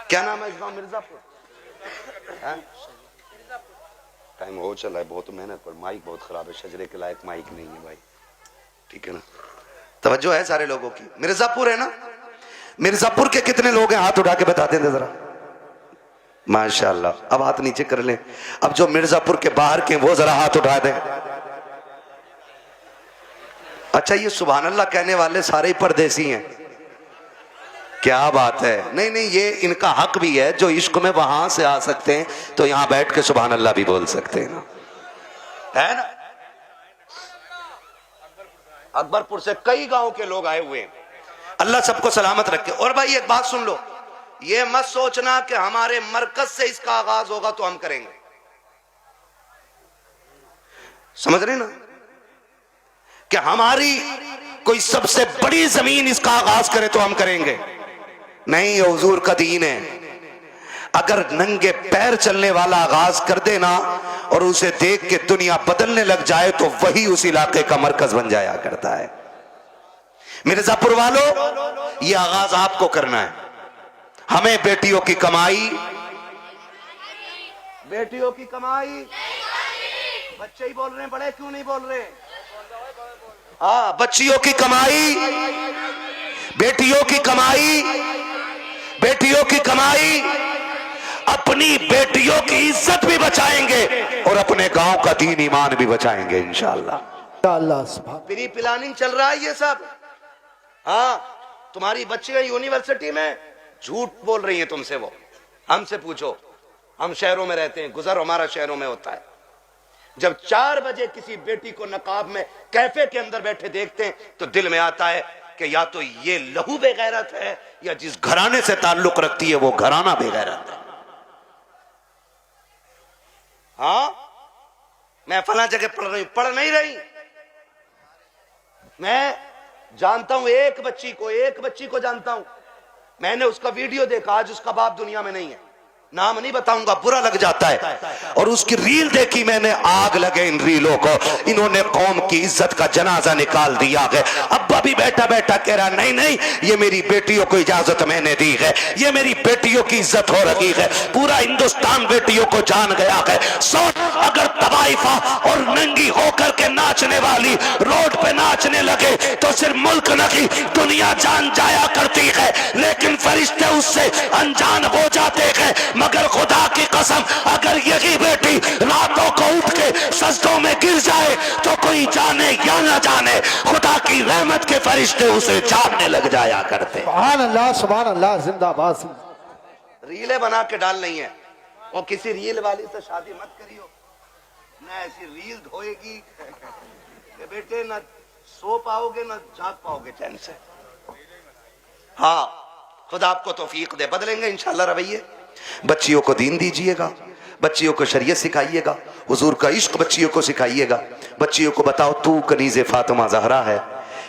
क्या नाम है इस गांव? मिर्जापुर। टाइम हो चला है, बहुत मेहनत पर माइक बहुत खराब है, शजरे के लायक माइक नहीं है भाई, ठीक है ना? तवज्जो है सारे लोगों की। मिर्जापुर है ना? मिर्जापुर के कितने लोग हैं? हाथ उठा के बता दें जरा। माशाल्लाह, अब हाथ नीचे कर लें। अब जो मिर्जापुर के बाहर के वो जरा हाथ उठा दें। अच्छा, ये सुभान अल्लाह कहने वाले सारे ही परदेसी हैं, क्या बात है। नहीं नहीं, ये इनका हक भी है, जो इश्क में वहां से आ सकते हैं तो यहां बैठ के सुभान अल्लाह भी बोल सकते हैं ना, है ना? अकबरपुर से कई गांव के लोग आए हुए हैं, अल्लाह सबको सलामत रखे। और भाई एक बात सुन लो, ये मत सोचना कि हमारे मरकज से इसका आगाज होगा तो हम करेंगे, समझ रहे ना? कि हमारी कोई सबसे बड़ी जमीन इसका आगाज करे तो हम करेंगे नहीं। ये हुजूर का दीन है। अगर नंगे पैर चलने वाला आगाज कर देना और उसे देख के दुनिया बदलने लग जाए तो वही उस इलाके का मरकज बन जाया करता है। मिर्जापुर वालों, ये आगाज आपको करना है। हमें बेटियों की कमाई, बेटियों की कमाई, बच्चे ही बोल रहे हैं, बड़े क्यों नहीं बोल रहे? हाँ, बच्चियों की कमाई, बेटियों की कमाई, बेटियों की कमाई अपनी अपनी बेटियों की इज्जत भी बचाएंगे और अपने गांव का दीन ईमान भी बचाएंगे इंशाअल्लाह। अल्लाह सुभान। प्री प्लानिंग चल रहा है ये सब। हाँ, तुम्हारी बच्चियां यूनिवर्सिटी में झूठ बोल रही हैं तुमसे, वो हमसे पूछो, हम शहरों में रहते हैं, गुजर हमारा शहरों में होता है। जब 4 बजे किसी बेटी को नकाब में कैफे के अंदर बैठे देखते हैं तो दिल में आता है कि या तो ये लहू बेगैरत है या जिस घराने से ताल्लुक रखती है वो घराना बेगैरत है। हाँ, मैं फला जगह पढ़ रही हूं, पढ़ नहीं रही। मैं जानता हूं एक बच्ची को जानता हूं। मैंने उसका वीडियो देखा, आज उसका बाप दुनिया में नहीं है, नाम नहीं बताऊंगा, बुरा लग जाता है। और उसकी रील देखी मैंने, आग लगे इन रीलों को, इन्होंने कौम की इज्जत का जनाजा निकाल दिया है। अब्बा भी बैठा बैठा कह रहा नहीं नहीं, ये मेरी बेटियों को इजाजत मैंने दी है, ये मेरी बेटियों की इज्जत हो रही है। पूरा हिंदुस्तान बेटियों को जान गया है। सोच, अगर तवाइफा और नंगी होकर के नाचने वाली रोड पे नाचने लगे तो सिर्फ मुल्क नहीं दुनिया जान जाया करती है, लेकिन फरिश्ते उससे अनजान हो जाते हैं। मगर खुदा की कसम, अगर यही बेटी रातों को उठ के सजदों में गिर जाए तो कोई जाने या ना जाने, खुदा की रहमत के फरिश्ते उसे जानने लग जाया करते। सुभान अल्लाह, जिंदाबाद। रीलें बना के डाल नहीं है, और किसी रील वाली से शादी मत करियो, ना ऐसी रील धोएगी कि बेटे ना सो पाओगे ना जाग पाओगे चैन से। हाँ, खुदा आपको तौफीक दे, बदलेंगे इंशाल्लाह रवैये। बच्चियों को दीन दीजिएगा, बच्चियों को शरीयत सिखाइएगा, हुजूर का इश्क बच्चियों को सिखाइएगा। बच्चियों को बताओ तू कनीज़े फातिमा ज़हरा है,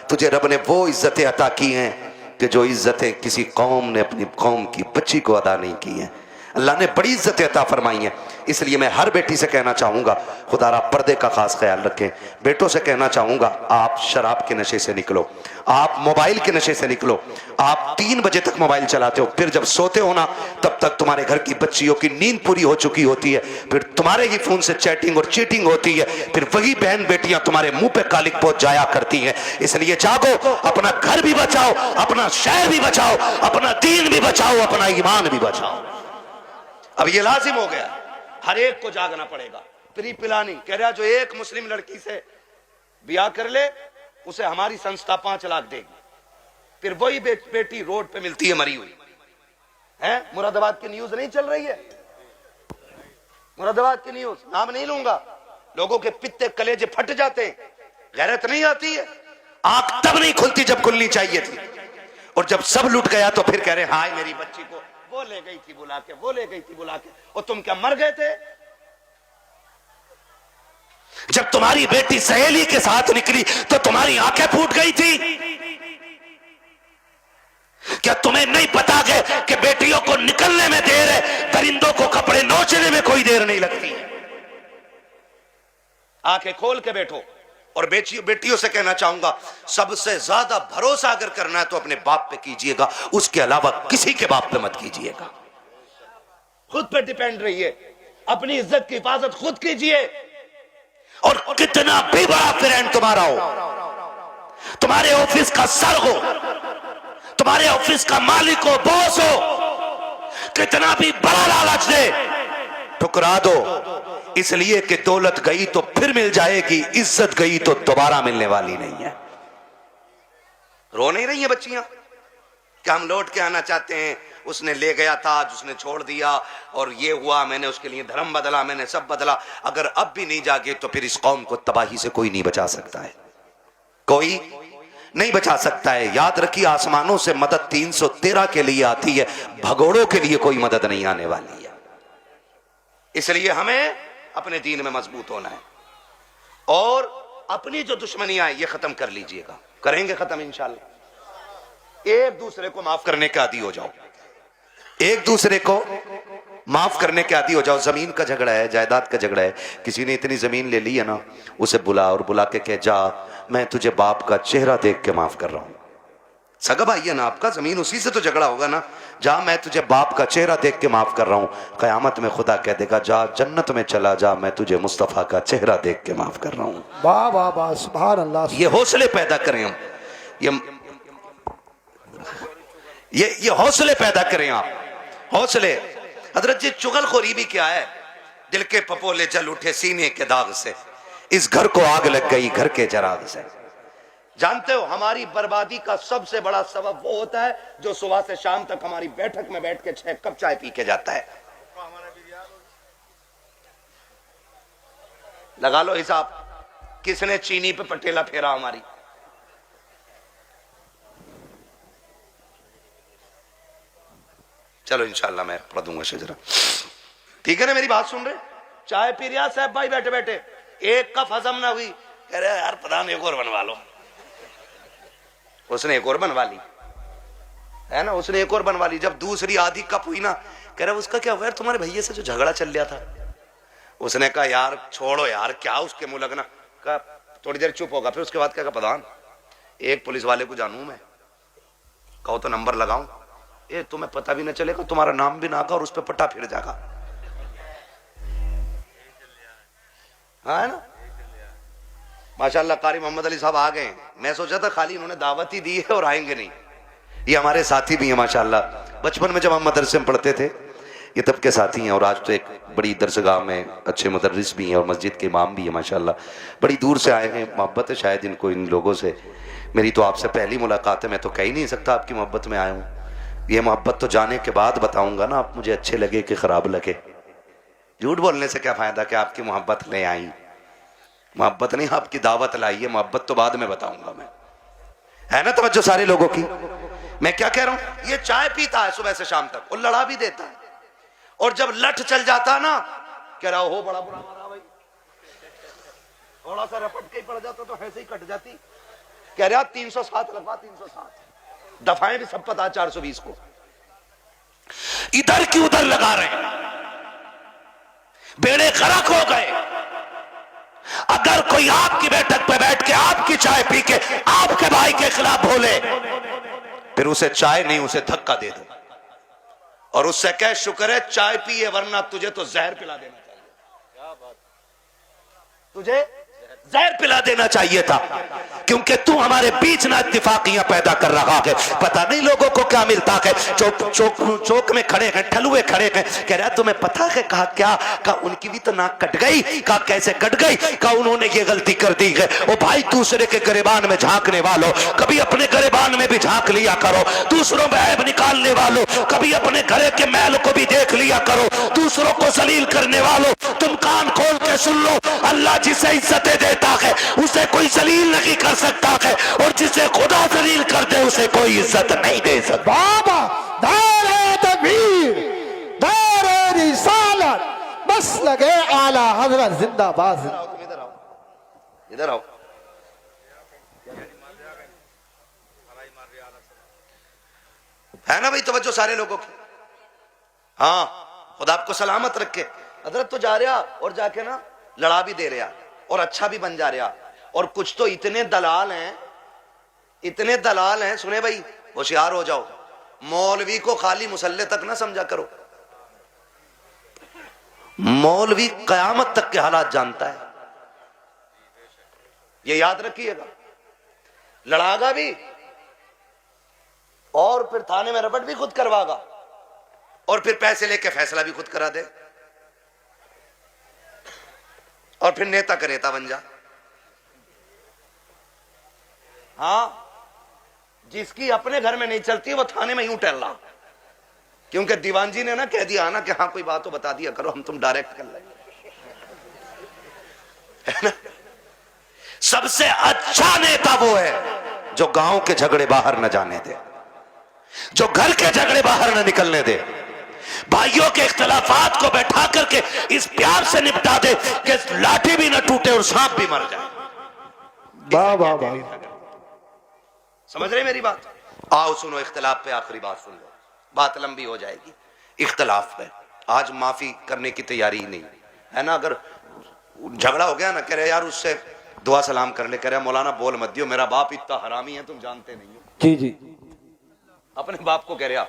तुझे रब ने वो इज्जतें अता की हैं कि जो इज्जतें किसी कौम ने अपनी कौम की बच्ची को अदा नहीं की हैं। अल्लाह ने बड़ी इज्जतें अता फरमाई हैं। इसलिए मैं हर बेटी से कहना चाहूँगा, खुदारा पर्दे का खास ख्याल रखें। बेटों से कहना चाहूँगा, आप शराब के नशे से निकलो, आप मोबाइल के नशे से निकलो। आप 3 बजे तक मोबाइल चलाते हो, फिर जब सोते हो ना तब तक तुम्हारे घर की बच्चियों की नींद पूरी हो चुकी होती है, फिर तुम्हारे ही फोन से चैटिंग और चीटिंग होती है, फिर वही बहन बेटियां तुम्हारे मुंह पे कालिक पहुंच जाया करती हैं। इसलिए जागो, अपना घर भी बचाओ, अपना शहर भी बचाओ, अपना दीन भी बचाओ, अपना ईमान भी बचाओ। अब ये लाजिम हो गया, हर एक को जागना पड़ेगा। प्री प्लानिंग कह रहा, जो एक मुस्लिम लड़की से ब्याह कर ले उसे हमारी संस्था 5 लाख देगी। फिर वही बेटी रोड पे मिलती है मरी हुई है। मुरादाबाद की न्यूज नहीं चल रही है, मुरादाबाद की न्यूज, नाम नहीं लूंगा, लोगों के पित्ते कलेजे फट जाते हैं, गैरत नहीं आती है। आंख तब नहीं खुलती जब खुलनी चाहिए थी, और जब सब लुट गया तो फिर कह रहे हाय मेरी बच्ची को वो ले गई थी बुला के, वो ले गई थी बुला के, और तुम क्या मर गए थे? जब तुम्हारी बेटी सहेली के साथ निकली तो तुम्हारी आंखें फूट गई थी। क्या तुम्हें नहीं पता कि बेटियों को निकलने में देर है, परिंदों को कपड़े नोचने में कोई देर नहीं लगती। आंखें खोल के बैठो। और बेटियों से कहना चाहूंगा, सबसे ज्यादा भरोसा अगर करना है तो अपने बाप पे कीजिएगा, उसके अलावा किसी के बाप पे मत कीजिएगा। खुद पे डिपेंड रहिए, अपनी इज्जत की हिफाजत खुद कीजिए। और कितना भी बड़ा फ्रेंड तुम्हारा हो, तुम्हारे ऑफिस का सर हो, तुम्हारे ऑफिस का मालिक हो, बॉस हो, कितना भी बड़ा लालच दे, ठुकरा दो। इसलिए कि दौलत गई तो फिर मिल जाएगी, इज्जत गई तो दोबारा मिलने वाली नहीं है। रो नहीं रही हैं बच्चियां? क्या हम लौट के आना चाहते हैं? उसने ले गया था, आज उसने छोड़ दिया, और ये हुआ, मैंने उसके लिए धर्म बदला, मैंने सब बदला। अगर अब भी नहीं जागे तो फिर इस कौम को तबाही से कोई नहीं बचा सकता है, कोई नहीं बचा सकता है। याद रखिए, आसमानों से मदद 313 के लिए आती है, भगोड़ों के लिए कोई मदद नहीं आने वाली है। इसलिए हमें अपने दीन में मजबूत होना है, और अपनी जो दुश्मनियां हैं ये खत्म कर लीजिएगा। करेंगे खत्म इंशाल्लाह। एक दूसरे को माफ करने के आदी हो जाओ, एक दूसरे को माफ करने के आदी हो जाओ। जमीन का झगड़ा है, जायदाद का झगड़ा है, किसी ने इतनी जमीन ले ली है ना, उसे बुला और बुला के कह, जा मैं तुझे बाप का चेहरा देख के माफ कर रहा हूं। सगा भाई है ना आपका, जमीन उसी से तो झगड़ा होगा ना, जा मैं तुझे बाप का चेहरा देख के माफ कर रहा हूं। कयामत में खुदा कह देगा, जा जन्नत में चला जा, मैं तुझे मुस्तफा का चेहरा देख के माफ कर रहा हूं। वाह वाह वाह, सुभान अल्लाह। ये हौसले पैदा करें हम, ये हौसले पैदा करें आप, हौसले। हजरत जी चुगलखोरी भी क्या है, दिल के पपोले जल उठे सीने के दाग से, इस घर को आग लग गई घर के चराग से। जानते हो हमारी बर्बादी का सबसे बड़ा सबब वो होता है जो सुबह से शाम तक हमारी बैठक में बैठ के 6 कप चाय पी के जाता है। लगा लो हिसाब, किसने चीनी पे पटेला फेरा हमारी। चलो इंशाल्लाह मैं पढ़ दूंगा शजरा, ठीक है ना, मेरी बात सुन रहे? चाय पी रहा साहब भाई बैठे बैठे, एक कप हजम ना हुई, कह रहे यार प्रधान एक और बनवा लो। उसने एक और बनवा ली, है ना, उसने एक और बनवा ली। जब दूसरी आधी कप हुई ना, कह रहा उसका क्या हुआ यार, तुम्हारे भैया से जो झगड़ा चल रहा था। उसने कहा यार छोड़ो यार, क्या उसके मुंह लगना। कहा थोड़ी देर चुप होगा, फिर उसके बाद क्या, प्रधान एक पुलिस वाले को जानू मैं, कहो तो नंबर लगाऊं, ये तुम्हें पता भी न चलेगा, तुम्हारा नाम भी ना आगा और उस पर पट्टा फिर जाएगा। हाँ है ना, माशाल्लाह कारी मोहम्मद अली साहब आ गए। मैं सोचा था खाली इन्होंने दावत ही दी है और आएंगे नहीं, ये हमारे साथी भी हैं माशाल्लाह। बचपन में जब हम मदरसे में पढ़ते थे ये तब के साथी हैं, और आज तो एक बड़ी दरसगाह में अच्छे मुदर्रिस भी हैं और मस्जिद के इमाम भी हैं माशाल्लाह। बड़ी दूर से आए हैं, मोहब्बत है शायद इनको इन लोगों से। मेरी तो आपसे पहली मुलाकात है, मैं तो कह ही नहीं सकता आपकी मोहब्बत में आया हूँ। ये मोहब्बत तो जाने के बाद बताऊंगा ना, आप मुझे अच्छे लगे कि खराब लगे। झूठ बोलने से क्या फायदा कि आपकी मोहब्बत ले आई, मोहब्बत नहीं आपकी दावत लाई है, मोहब्बत तो बाद में बताऊंगा मैं, है ना तवज्जो सारे लोगों की। मैं क्या कह रहा हूं, ये चाय पीता है सुबह से शाम तक और लड़ा भी देता है, और जब लठ चल जाता ना, कह रहा हो बड़ा बुरा मारा भाई, थोड़ा सा रपट के ही पड़ जाता तो ऐसे ही कट जाती। कह रहा 307 लगवा, 307 दफाएं भी सब पता 420 को, इधर की उधर लगा रहे हैं, बेड़े गर्क हो गए। अगर कोई आपकी बैठक पे बैठ के आपकी चाय पी के आपके भाई के खिलाफ बोले, फिर उसे चाय नहीं उसे धक्का दे दो और उससे कह शुक्र है चाय पिए, वरना तुझे तो जहर पिला देना चाहिए, तुझे जहर पिला देना चाहिए था, क्योंकि तू हमारे बीच ना इत्तेफाकियां पैदा कर रहा है। पता नहीं लोगों को क्या मिलता है, चौक में खड़े हैं, ठलुए खड़े हैं, कह रहा तुम्हें पता है, कहा क्या, कहा उनकी भी तो नाक कट गई, कहा कैसे कट गई, कहा उन्होंने ये गलती कर दी है। ओ भाई दूसरे के गिरबान में झांकने वालों, कभी अपने गिरबान में भी झांक लिया करो, दूसरों में ऐब निकालने वालों कभी अपने घरे के मैल को भी देख लिया करो, दूसरों को जलील करने वालों तुम कान खोल के सुन लो, अल्लाह जिसे इज्जतें देता है उसे कोई जलील नहीं कर सकता है, और जिसे खुदा जलील कर दे उसे कोई इज्जत नहीं दे सकता। बाबा दारे तकबीर, दारे रिसालत, बस लगे आला हजरत जिंदाबाद। इधर आओ, इधर आओ, है ना भाई तवज्जो सारे लोगों की। हाँ खुदा आपको सलामत रखे। हजरत तो जा रहा और जाके ना लड़ा भी दे रहा और अच्छा भी बन जा रहा, और कुछ तो इतने दलाल हैं, इतने दलाल हैं, सुने भाई होशियार हो जाओ, मौलवी को खाली मुसल्ले तक ना समझा करो, मौलवी कयामत तक के हालात जानता है, ये याद रखिएगा। लड़ागा भी और फिर थाने में रपट भी खुद करवागा, और फिर पैसे लेके फैसला भी खुद करा दे, और फिर नेता करेता बन जा। हाँ जिसकी अपने घर में नहीं चलती वो थाने में यूं टहल रहा, क्योंकि दीवान जी ने ना कह दिया ना कि हाँ कोई बात तो बता दिया करो, हम तुम डायरेक्ट कर लेंगे, है ना। सबसे अच्छा नेता वो है जो गांव के झगड़े बाहर न जाने दे, जो घर के झगड़े बाहर न निकलने दे, भाइयों के इख्तलाफात को बैठा करके इस प्यार से निपटा दे कि लाठी भी न टूटे और सांप भी मर जाए। वाह वाह वाह, समझ रहे मेरी बात? आओ सुनो, इख्तलाफ पे आखिरी बात सुन लो, बात लंबी हो जाएगी। इख्तलाफ पे आज माफी करने की तैयारी ही नहीं है ना। अगर झगड़ा हो गया ना, कह रहे यार उससे दुआ सलाम कर ले, कह रहे मौलाना बोल मत दियो, मेरा बाप इतना हरामी है तुम जानते नहीं हो। जी जी, अपने बाप को कह रहा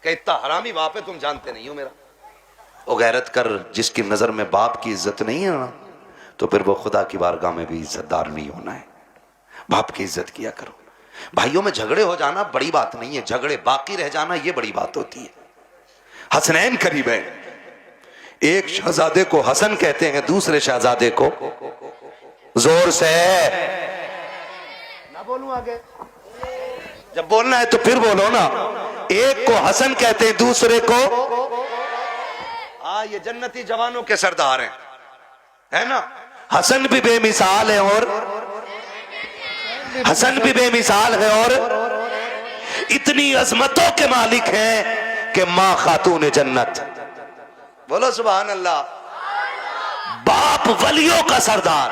कि इतना हरामी बाप है तुम जानते नहीं हो मेरा। वो गैरत कर, जिसकी नजर में बाप की इज्जत नहीं है ना, तो फिर वो खुदा की बारगाह में भी इज्जतदार नहीं होना है। बाप की इज्जत किया करो। भाइयों में झगड़े हो जाना बड़ी बात नहीं है, झगड़े बाकी रह जाना ये बड़ी बात होती है। हसनैन करीब है। एक शहजादे को हसन कहते हैं, दूसरे शहजादे को जोर से ना बोलूं आगे? जब बोलना है तो फिर बोलो ना। एक को हसन कहते हैं, दूसरे को ये जन्नती जवानों के सरदार हैं, है ना? हसन भी बेमिसाल है और हसन भी बेमिसाल है और इतनी अजमतों के मालिक हैं कि मां खातून जन्नत। बोलो सुभान अल्लाह। बाप वलियों का सरदार,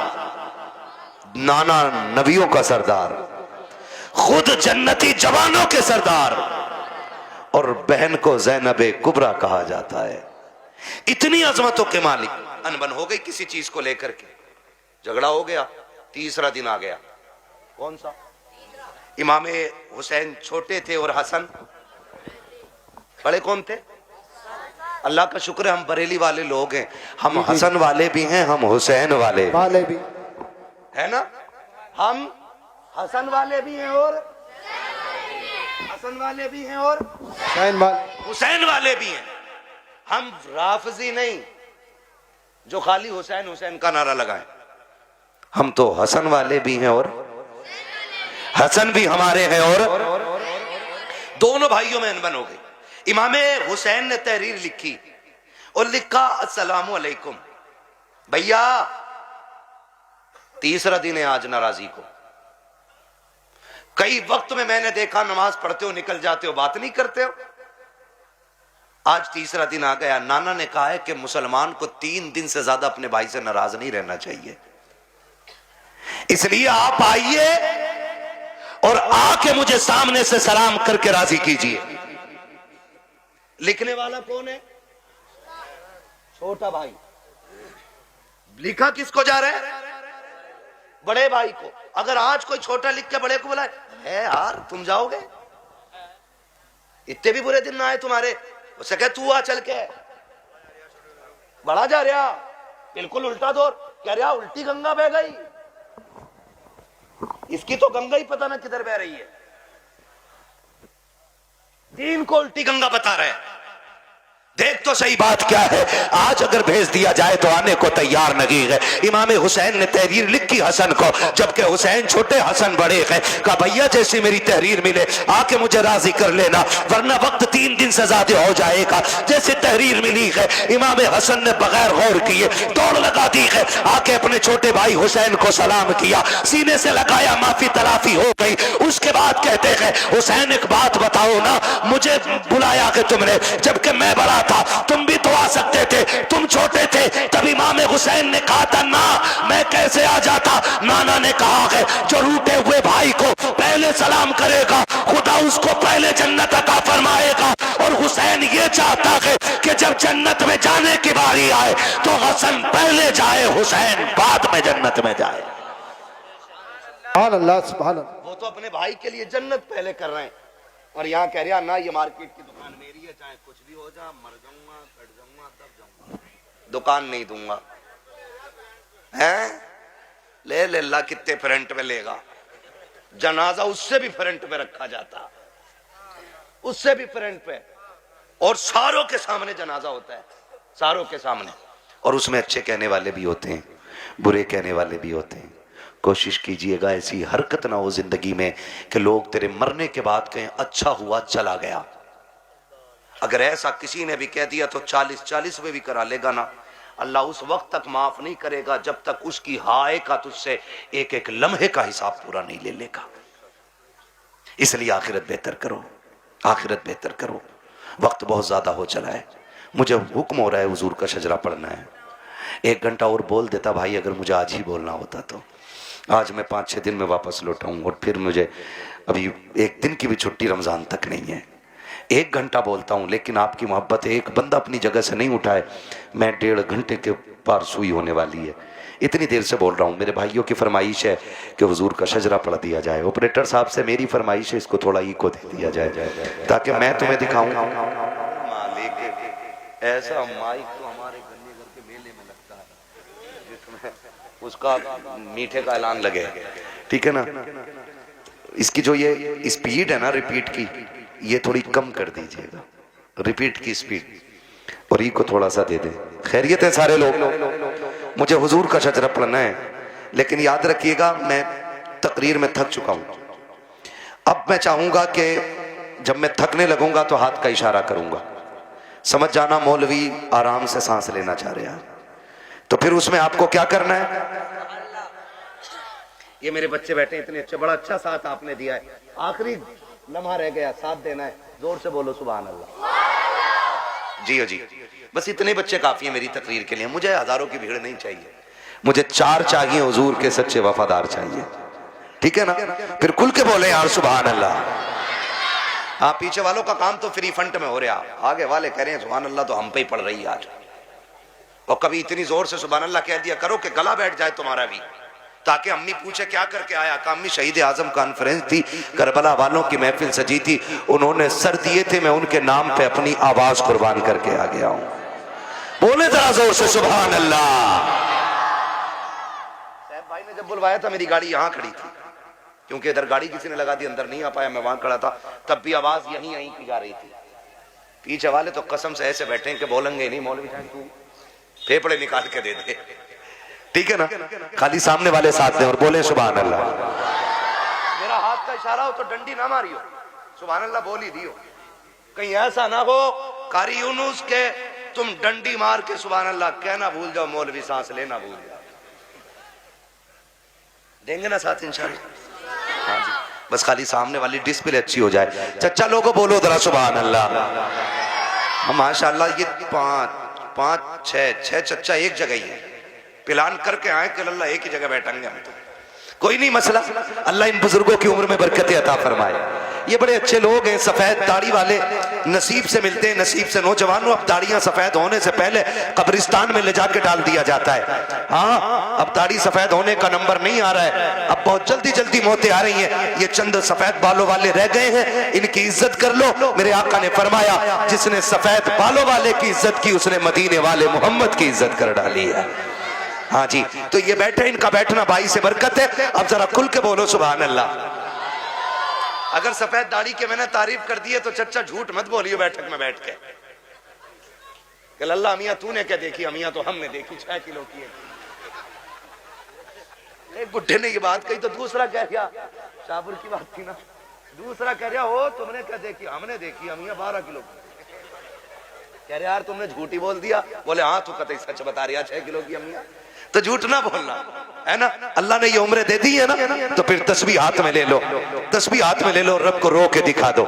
नाना नबियों का सरदार, खुद जन्नती जवानों के सरदार, और बहन को ज़ैनब कुबरा कहा जाता है। इतनी अजमतों के मालिक। अनबन हो गई किसी चीज को लेकर के, झगड़ा हो गया, तीसरा दिन आ गया। कौन सा? इमाम हुसैन छोटे थे और हसन बड़े। कौन थे? अल्लाह का शुक्र है हम बरेली वाले लोग हैं, हम हसन वाले भी हैं, हम हुसैन वाले भी है ना? हम हसन वाले भी हैं और हसन वाले भी हैं और हुसैन वाले भी हैं। हम राफजी नहीं जो खाली हुसैन हुसैन का नारा लगाएं। हम तो हसन वाले भी हैं और हसन भी हमारे हैं, और दोनों भाइयों में अनबन हो गई। इमाम हुसैन ने तहरीर लिखी और लिखा, अस्सलामु अलैकुम भैया, तीसरा दिन है आज नाराजी को। कई वक्त में मैंने देखा नमाज पढ़ते हो निकल जाते हो, बात नहीं करते हो। आज तीसरा दिन आ गया। नाना ने कहा है कि मुसलमान को 3 दिन से ज्यादा अपने भाई से नाराज नहीं रहना चाहिए, इसलिए आप आइए और आके मुझे सामने से सलाम करके राजी कीजिए। लिखने वाला कौन है? छोटा भाई। लिखा किसको जा रहा है? बड़े भाई को। अगर आज कोई छोटा लिख के बड़े को बोला है यार तुम जाओगे, इतने भी बुरे दिन ना आए तुम्हारे, उससे कह तू आ चल के। बड़ा जा रहा, बिल्कुल उल्टा दौर, कह रहा उल्टी गंगा बह गई। इसकी तो गंगा ही पता ना किधर बह रही है, दीन को उल्टी गंगा बता रहे हैं। देख तो सही बात क्या है। आज अगर भेज दिया जाए तो आने को तैयार नहीं है। इमाम हुसैन ने तहरीर लिखी हसन को, जबकि हुसैन छोटे हसन बड़े हैं। कहा भैया जैसी मेरी तहरीर मिले आके मुझे राजी कर लेना, वरना वक्त 3 दिन से ज्यादा हो जाएगा। जैसे तहरीर मिली है, इमाम हसन ने बगैर गौर किए दौड़ लगा दी है, आके अपने छोटे भाई हुसैन को सलाम किया, सीने से लगाया, माफी तलाफी हो गई। उसके बाद कहते हैं हुसैन एक बात बताओ ना, मुझे बुलाया कि तुमने, जबकि मैं बड़ा था, तुम भी तो आ सकते थे, तुम छोटे थे। तब इमाम हुसैन ने कहा था ना मैं कैसे आ जाता। नाना ने कहा है जो रूठे हुए भाई को पहले सलाम करेगा खुदा उसको पहले जन्नत अता फरमाएगा। और हुसैन ये चाहता है कि जब जन्नत में जाने की बारी आए तो हसन पहले जाए, हुसैन बाद में जन्नत में जाए। सुभान अल्लाह, सुभान अल्लाह। वो तो अपने भाई के लिए जन्नत पहले कर रहे हैं, और यहाँ कह रहा ना ये मार्केट की दुकान मेरी है, चाहे कुछ भी हो जा, मर जाऊंगा, कट जाऊंगा, तब जाऊंगा, दुकान नहीं दूंगा। हैं? ले ले ला, कितने फ्रंट में लेगा। जनाजा उससे भी फ्रंट पे रखा जाता, उससे भी फ्रंट पे, और सारों के सामने जनाजा होता है, सारों के सामने। और उसमें अच्छे कहने वाले भी होते हैं, बुरे कहने वाले भी होते हैं। कोशिश कीजिएगा ऐसी हरकत ना हो जिंदगी में कि लोग तेरे मरने के बाद कहें अच्छा हुआ चला गया। अगर ऐसा किसी ने भी कह दिया तो 40-40 में भी करा लेगा ना, अल्लाह उस वक्त तक माफ नहीं करेगा जब तक उसकी हाय का तुझसे एक एक लम्हे का हिसाब पूरा नहीं ले लेगा। इसलिए आखिरत बेहतर करो, आखिरत बेहतर करो। वक्त बहुत ज्यादा हो चला है, मुझे हुक्म हो रहा है हुजूर का शजरा पढ़ना है। 1 घंटा और बोल देता भाई, अगर मुझे आज ही बोलना होता तो। आज मैं 5-6 दिन में वापस लौटाऊं, और फिर मुझे अभी 1 दिन की भी छुट्टी रमजान तक नहीं है। 1 घंटा बोलता हूं, लेकिन आपकी मोहब्बत है, एक बंदा अपनी जगह से नहीं उठाए, मैं 1.5 घंटे के पार सुई होने वाली है। इतनी देर से बोल रहा हूं। मेरे भाइयों की फरमाइश है कि हुजूर का शजरा पढ़ दिया जाए। ऑपरेटर साहब से मेरी फरमाइश है इसको थोड़ा इको दे दिया जाए ताकि मैं तुम्हें दिखाऊं। मालिक ऐसा माइक तो हमारे गन्ने घर के मेले में लगता है जिसमें उसका मीठे का ऐलान लगे, ठीक है ना। इसकी जो ये स्पीड है ना रिपीट की, ये थोड़ी कम कर दीजिएगा, रिपीट की स्पीड। और ई को थोड़ा सा दे दे। खैरियत है सारे लोग? मुझे हुजूर का शजरा पढ़ना है, लेकिन याद रखिएगा मैं तकरीर में थक चुका हूं। अब मैं चाहूंगा कि जब मैं थकने लगूंगा तो हाथ का इशारा करूंगा, समझ जाना मौलवी आराम से सांस लेना चाह रहे हैं। तो फिर उसमें आपको क्या करना है? ये मेरे बच्चे बैठे इतने अच्छे, बड़ा अच्छा साथ आपने दिया है, आखिरी लम्हा रह गया, साथ देना है, जोर से बोलो सुभान अल्लाह। जी जी, बस इतने बच्चे काफी है मेरी तकरीर के लिए, मुझे हजारों की भीड़ नहीं चाहिए, मुझे 4 चाहिए हुजूर के सच्चे वफादार चाहिए, ठीक है ना? फिर खुल के बोले यार सुभान अल्लाह। हाँ, पीछे वालों का काम तो फ्री फंड में हो रहा, आगे वाले कह रहे हैं सुभान अल्लाह तो हम पे ही पड़ रही है आज। और कभी इतनी जोर से सुभान अल्लाह कह दिया करो कि गला बैठ जाए तुम्हारा भी, ताकि अम्मी पूछे क्या करके आया, का अम्मी शहीद आजम कॉन्फ्रेंस थी, करबला वालों की महफिल सजी थी, उन्होंने सर दिए थे, मैं उनके नाम पे अपनी आवाज कुर्बान करके आ गया हूं। बोले जरा जोर से सुभान अल्लाह। साहब भाई ने जब बुलवाया था मेरी गाड़ी यहां खड़ी थी, क्योंकि इधर गाड़ी किसी ने लगा दी, अंदर नहीं आ पाया, मैं वहां खड़ा था, तब भी आवाज यहीं यहीं की जा रही थी। पीछे वाले तो कसम से ऐसे बैठे कि बोलेंगे नहीं, मौलवी साहब तू फेफड़े निकाल के दे दे, ठीक है ना? खाली सामने वाले साथ दें और बोले सुभान अल्लाह। मेरा हाथ का इशारा हो तो डंडी ना मारियो, सुभान अल्लाह बोल ही दियो, कहीं ऐसा ना हो कारी यूनुस के तुम डंडी मार के सुभान अल्लाह कहना भूल जाओ, मौलवी सांस लेना भूल जाओ। देंगे ना साथ इंशाल्लाह? हाँ जी, बस खाली सामने वाली डिस्प्ले अच्छी हो जाए। चच्चा लोगों बोलो जरा सुभान अल्लाह। माशाअल्लाह, ये 5 6 चच्चा एक जगह ही है, प्लान करके आए कि अल्लाह एक ही जगह बैठेंगे हम, तो कोई नहीं मसला, अल्लाह इन बुजुर्गों की उम्र में बरकतें अता फरमाए। ये बड़े अच्छे लोग हैं, सफेद दाढ़ी वाले, नसीब से मिलते हैं, नसीब से। नौजवानों, अब दाढ़ियां सफेद होने से पहले कब्रिस्तान में ले जाके डाल दिया जाता है। हाँ, अब दाढ़ी सफेद होने का नंबर नहीं आ रहा है, अब बहुत जल्दी जल्दी मौतें आ रही हैं। ये चंद सफेद बालों वाले रह गए हैं, इनकी इज्जत कर लो। मेरे आका ने फरमाया जिसने सफेद बालों वाले की इज्जत की, उसने मदीने वाले मोहम्मद की इज्जत कर डाली है। हाँ जी, तो ये बैठे, इनका बैठना भाई से बरकत है। अब जरा खुल के बोलो सुभान अल्लाह। अगर सफेद दाढ़ी के मैंने तारीफ कर दी है तो चच्चा झूठ मत बोलियो बैठक में बैठ के, अल्लाह मियां तूने क्या देखी, अमियां तो हमने देखी 6 किलो की। एक बुढ़े ने ये बात कही तो दूसरा कह गया, शाहपुर की बात थी ना, दूसरा कह रहा हो तुमने क्या देखी, हमने देखी अमियां 12 किलो की। कह रहे यार तुमने झूठी बोल दिया, बोले हाँ तू कतई सच बता रही है, 6 किलो की अमियां, तो झूठ ना बोलना है ना। अल्लाह ने ये उम्र दे दी है ना, तो फिर तस्बीह हाथ में ले लो, तस्बीह हाथ में ले लो, रब को रो के दिखा दो।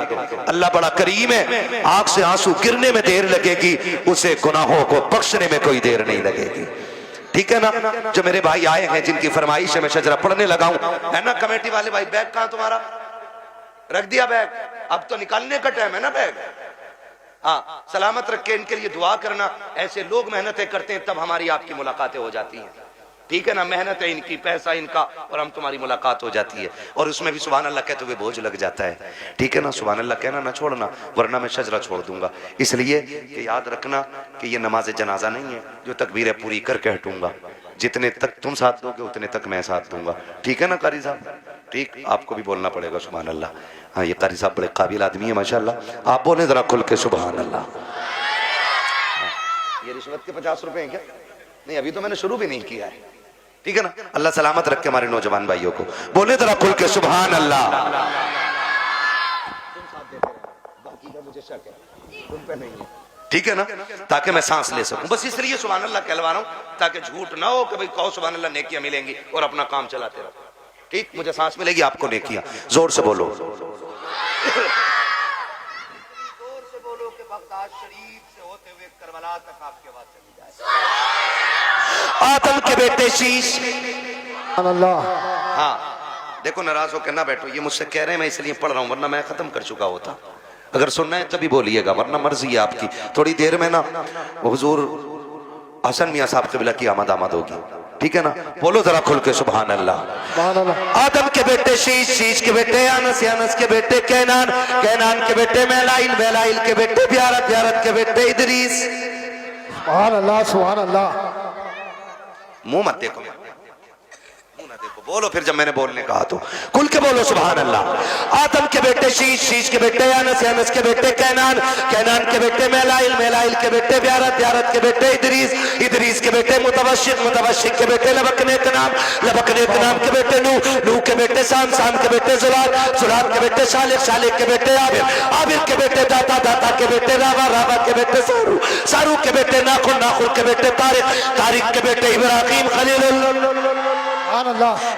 अल्लाह बड़ा करीम है, आंख से आंसू गिरने में देर लगेगी, उसे गुनाहों को बख्शने में कोई देर नहीं लगेगी, ठीक है ना? जो मेरे भाई आए हैं, जिनकी फरमाइश है मैं शजरा पढ़ने लगा हूं, है ना? कमेटी वाले भाई, बैग कहां तुम्हारा? रख दिया बैग? अब तो निकालने का टाइम है ना बैग। हाँ, सलामत रख के इनके लिए दुआ करना। ऐसे लोग मेहनतें करते हैं तब हमारी आपकी मुलाकातें हो जाती हैं, ठीक है ना? मेहनत है इनकी, पैसा इनका, और हम तुम्हारी मुलाकात हो जाती है, और उसमें भी सुभान अल्लाह कहते हुए बोझ लग जाता है, ठीक है ना? सुभान अल्लाह कहना ना छोड़ना, वरना मैं शजरा छोड़ दूंगा। इसलिए कि याद रखना कि ये नमाज जनाजा नहीं है जो तकबीरें पूरी करके हटूंगा, जितने तक तुम साथ दोगे उतने तक मैं साथ दूंगा, ठीक है ना कारी साहब? ठीक, आपको भी बोलना पड़ेगा सुभान अल्लाह। हाँ, ये कारी साहब बड़े काबिल आदमी है माशाल्लाह, आप बोले जरा खुल के सुभान अल्लाह। ये रिश्वत के 50 रुपए हैं क्या? नहीं, अभी तो मैंने शुरू भी नहीं किया है, ठीक है ना? अल्लाह सलामत रख के हमारे नौजवान भाइयों को, बोले जरा खुल के सुभान अल्लाह। तुम साथ देते रहना, बाकी का मुझे शक है, तुम पे नहीं है, ठीक है ना? ताकि मैं सांस ले सकूं, बस इसलिए सुभान अल्लाह कहलवा रहा हूं, ताकि झूठ ना हो कि भाई कहो सुभान अल्लाह नेकियां मिलेंगी और अपना काम चलाते रहो, ठीक? मुझे सांस मिलेगी, आपको नेकियां। जोर से बोलो, जोर से बोलो कि बगदाद शरीफ से होते हुए करबला तक आपकी आवाज चली जाए। आदम के बेटे शीश, अल्लाह। हाँ, देखो नाराज होकर ना बैठो, ये मुझसे कह रहे हैं मैं इसलिए पढ़ रहा हूं, वरना मैं खत्म कर चुका होता। अगर सुनना है तभी बोलिएगा, वरना मर्जी है आपकी। थोड़ी देर में ना हुजूर हसन मियां साहब क़िबला की आमद होगी, ठीक है ना? बोलो जरा खुल के सुभान अल्लाह। आदम के बेटे शीश, शीश के बेटे अनस, अनस के बेटे कैनान, कैनान के बेटे मेलाइल, मेलाइल के बेटे ब्यारत, ब्यारत के बेटे इदरीस। सुभान अल्लाह, सुभान अल्लाह। मुंह मत देखो, मुंह ना देखो बोलो फिर जब मैंने बोलने कहा तो खुल के बोलो सुभान अल्लाह। आदम के बेटे शीश, शीश के बेटे अनस, अनस के बेटे कैनान, कैनान के बेटे मेलाइल, मेलाइल के बेटे ब्यारत, ब्यारत के बेटे इदरीस, इदरीस के बेटे मुतवशिक, मुतवशिक के बेटे लबकने नाम, लबकने नाम के बेटे नूह, नूह के बेटे साम, साम के बेटे जुलाल, जुलाल के बेटे शालिक, शालिक के बेटे आबिर, आबिर के बेटे दाता, दाता के बेटे रावा, रावा के बेटे सारू, सारू के बेटे नाखुन, नाखुन के बेटे तारिक, तारिक के बेटे इब्राहिम खलीलुल्लाह,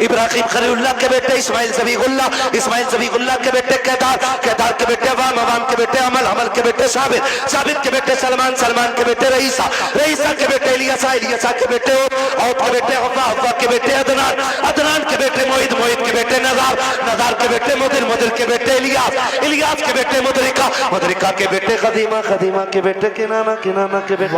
इब्राहिम खलीलुल्लाह के बेटे इस्माइल ज़बीहुल्लाह, इस्माइल ज़बीहुल्लाह के बेटे केदार, केदार के बेटे अवाम, अवाम के बेटे अमल, अमल के बेटे साबित, साबित के बेटे सलमान, सलमान के बेटे रईसा, रईसा के बेटे इलियासा, इलियासा के बेटे औद के बेटे हव्वा, हव्वा के बेटे अदनान, अदनान के बेटे मोहित, मोहित के बेटे नज़ार, नज़ार के बेटे मुदिर, मुदिर के बेटे इलियास, इलियास के बेटे मुदरिका, मुदरिका के बेटे खदीमा, खदीमा के बेटे किनाना, किनाना के बेटे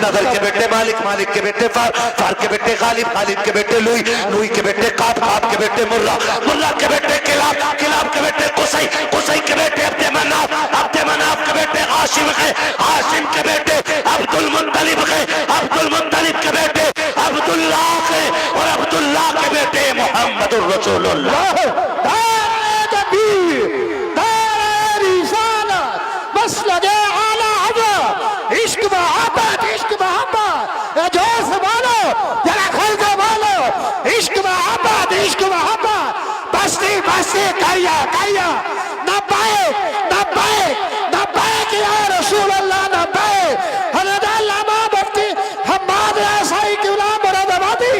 नदर के बेटे मालिक, मालिक के बेटे फार, फार के बेटे गालिब, गालिब के बेटे लुई, लुई के बेटे काब, काब के बेटे मुर्रा, मुर्रा के बेटे किलाब, किलाब के बेटे कुसै, कुसै के बेटे अब्दे मनाफ, अब्दे मनाफ के बेटे हाशिम है, हाशिम के बेटे अब्दुल मुत्तलिब है, अब्दुल मुत्तलिब के बेटे अब्दुल्लाह है, और अब्दुल्लाह के बेटे मोहम्मदुर रसूलुल्लाह। बस लगे आला हज़रत, इश्क मोहब्बत, इश्क मोहब्बत, जोर से बोलो, जरा खोल के बोलो, इश्क मोहब्बत, इश्क मोहब्बत, बस्ती बस्ती करिया करिया, नब्बे नब्बे नब्बे किया रसूल अल्लाह, नब्बे हज़रत अल्लामा मुफ्ती हम्माद रसाई की गुलाम मुरादाबादी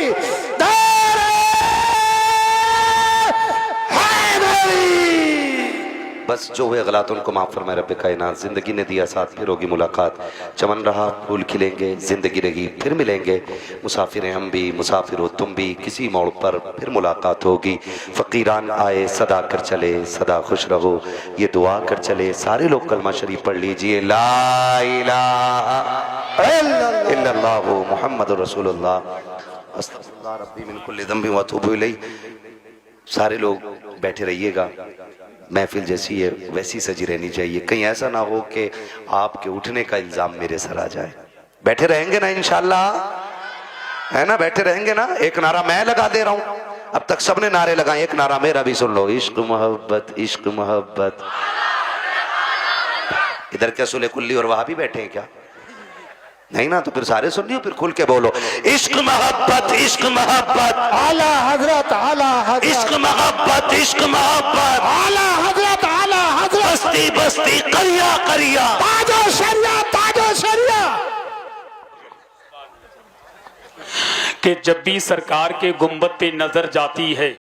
बस जो हुए गलत उनको माफ़ फरमाए रब्बे कायनात। ज़िंदगी ने दिया साथ, फिर होगी मुलाकात, चमन रहा फूल खिलेंगे, ज़िंदगी रही फिर मिलेंगे, मुसाफिर हैं हम भी, मुसाफिर हो तुम भी, किसी मोड़ पर फिर मुलाकात होगी। फ़कीरान आए सदा कर चले, सदा खुश रहो ये दुआ कर चले। सारे लोग कलमा शरीफ पढ़ लीजिए, ला इलाहा इल्लल्लाह मुहम्मदुर रसूलुल्लाह, अस्तगफिरुल्लाह रब्बी मिन कुल्लि ज़ंबिन व अतूबु इलैह। सारे लोग बैठे रहिएगा, महफिल जैसी है वैसी सजी रहनी चाहिए, कहीं ऐसा ना हो कि आपके उठने का इल्जाम मेरे सर आ जाए। बैठे रहेंगे ना इंशाल्लाह, है ना, बैठे रहेंगे ना। एक नारा मैं लगा दे रहा हूं, अब तक सबने नारे लगाए, एक नारा मेरा भी सुन लो, इश्क मोहब्बत, इश्क मोहब्बत। इधर क्या सुले कुल्ली और वहां भी बैठे हैं क्या? नहीं ना, तो फिर सारे सुन लियो, फिर खुल के बोलो, इश्क मोहब्बत, इश्क मोहब्बत, आला हज़रत, आला हज़रत, इश्क मोहब्बत, इश्क मोहब्बत, आला हज़रत, आला हज़रत, बस्ती बस्ती करिया करिया, ताजो शरिया, ताजो शरिया। कि जब भी सरकार के गुंबद पे नजर जाती है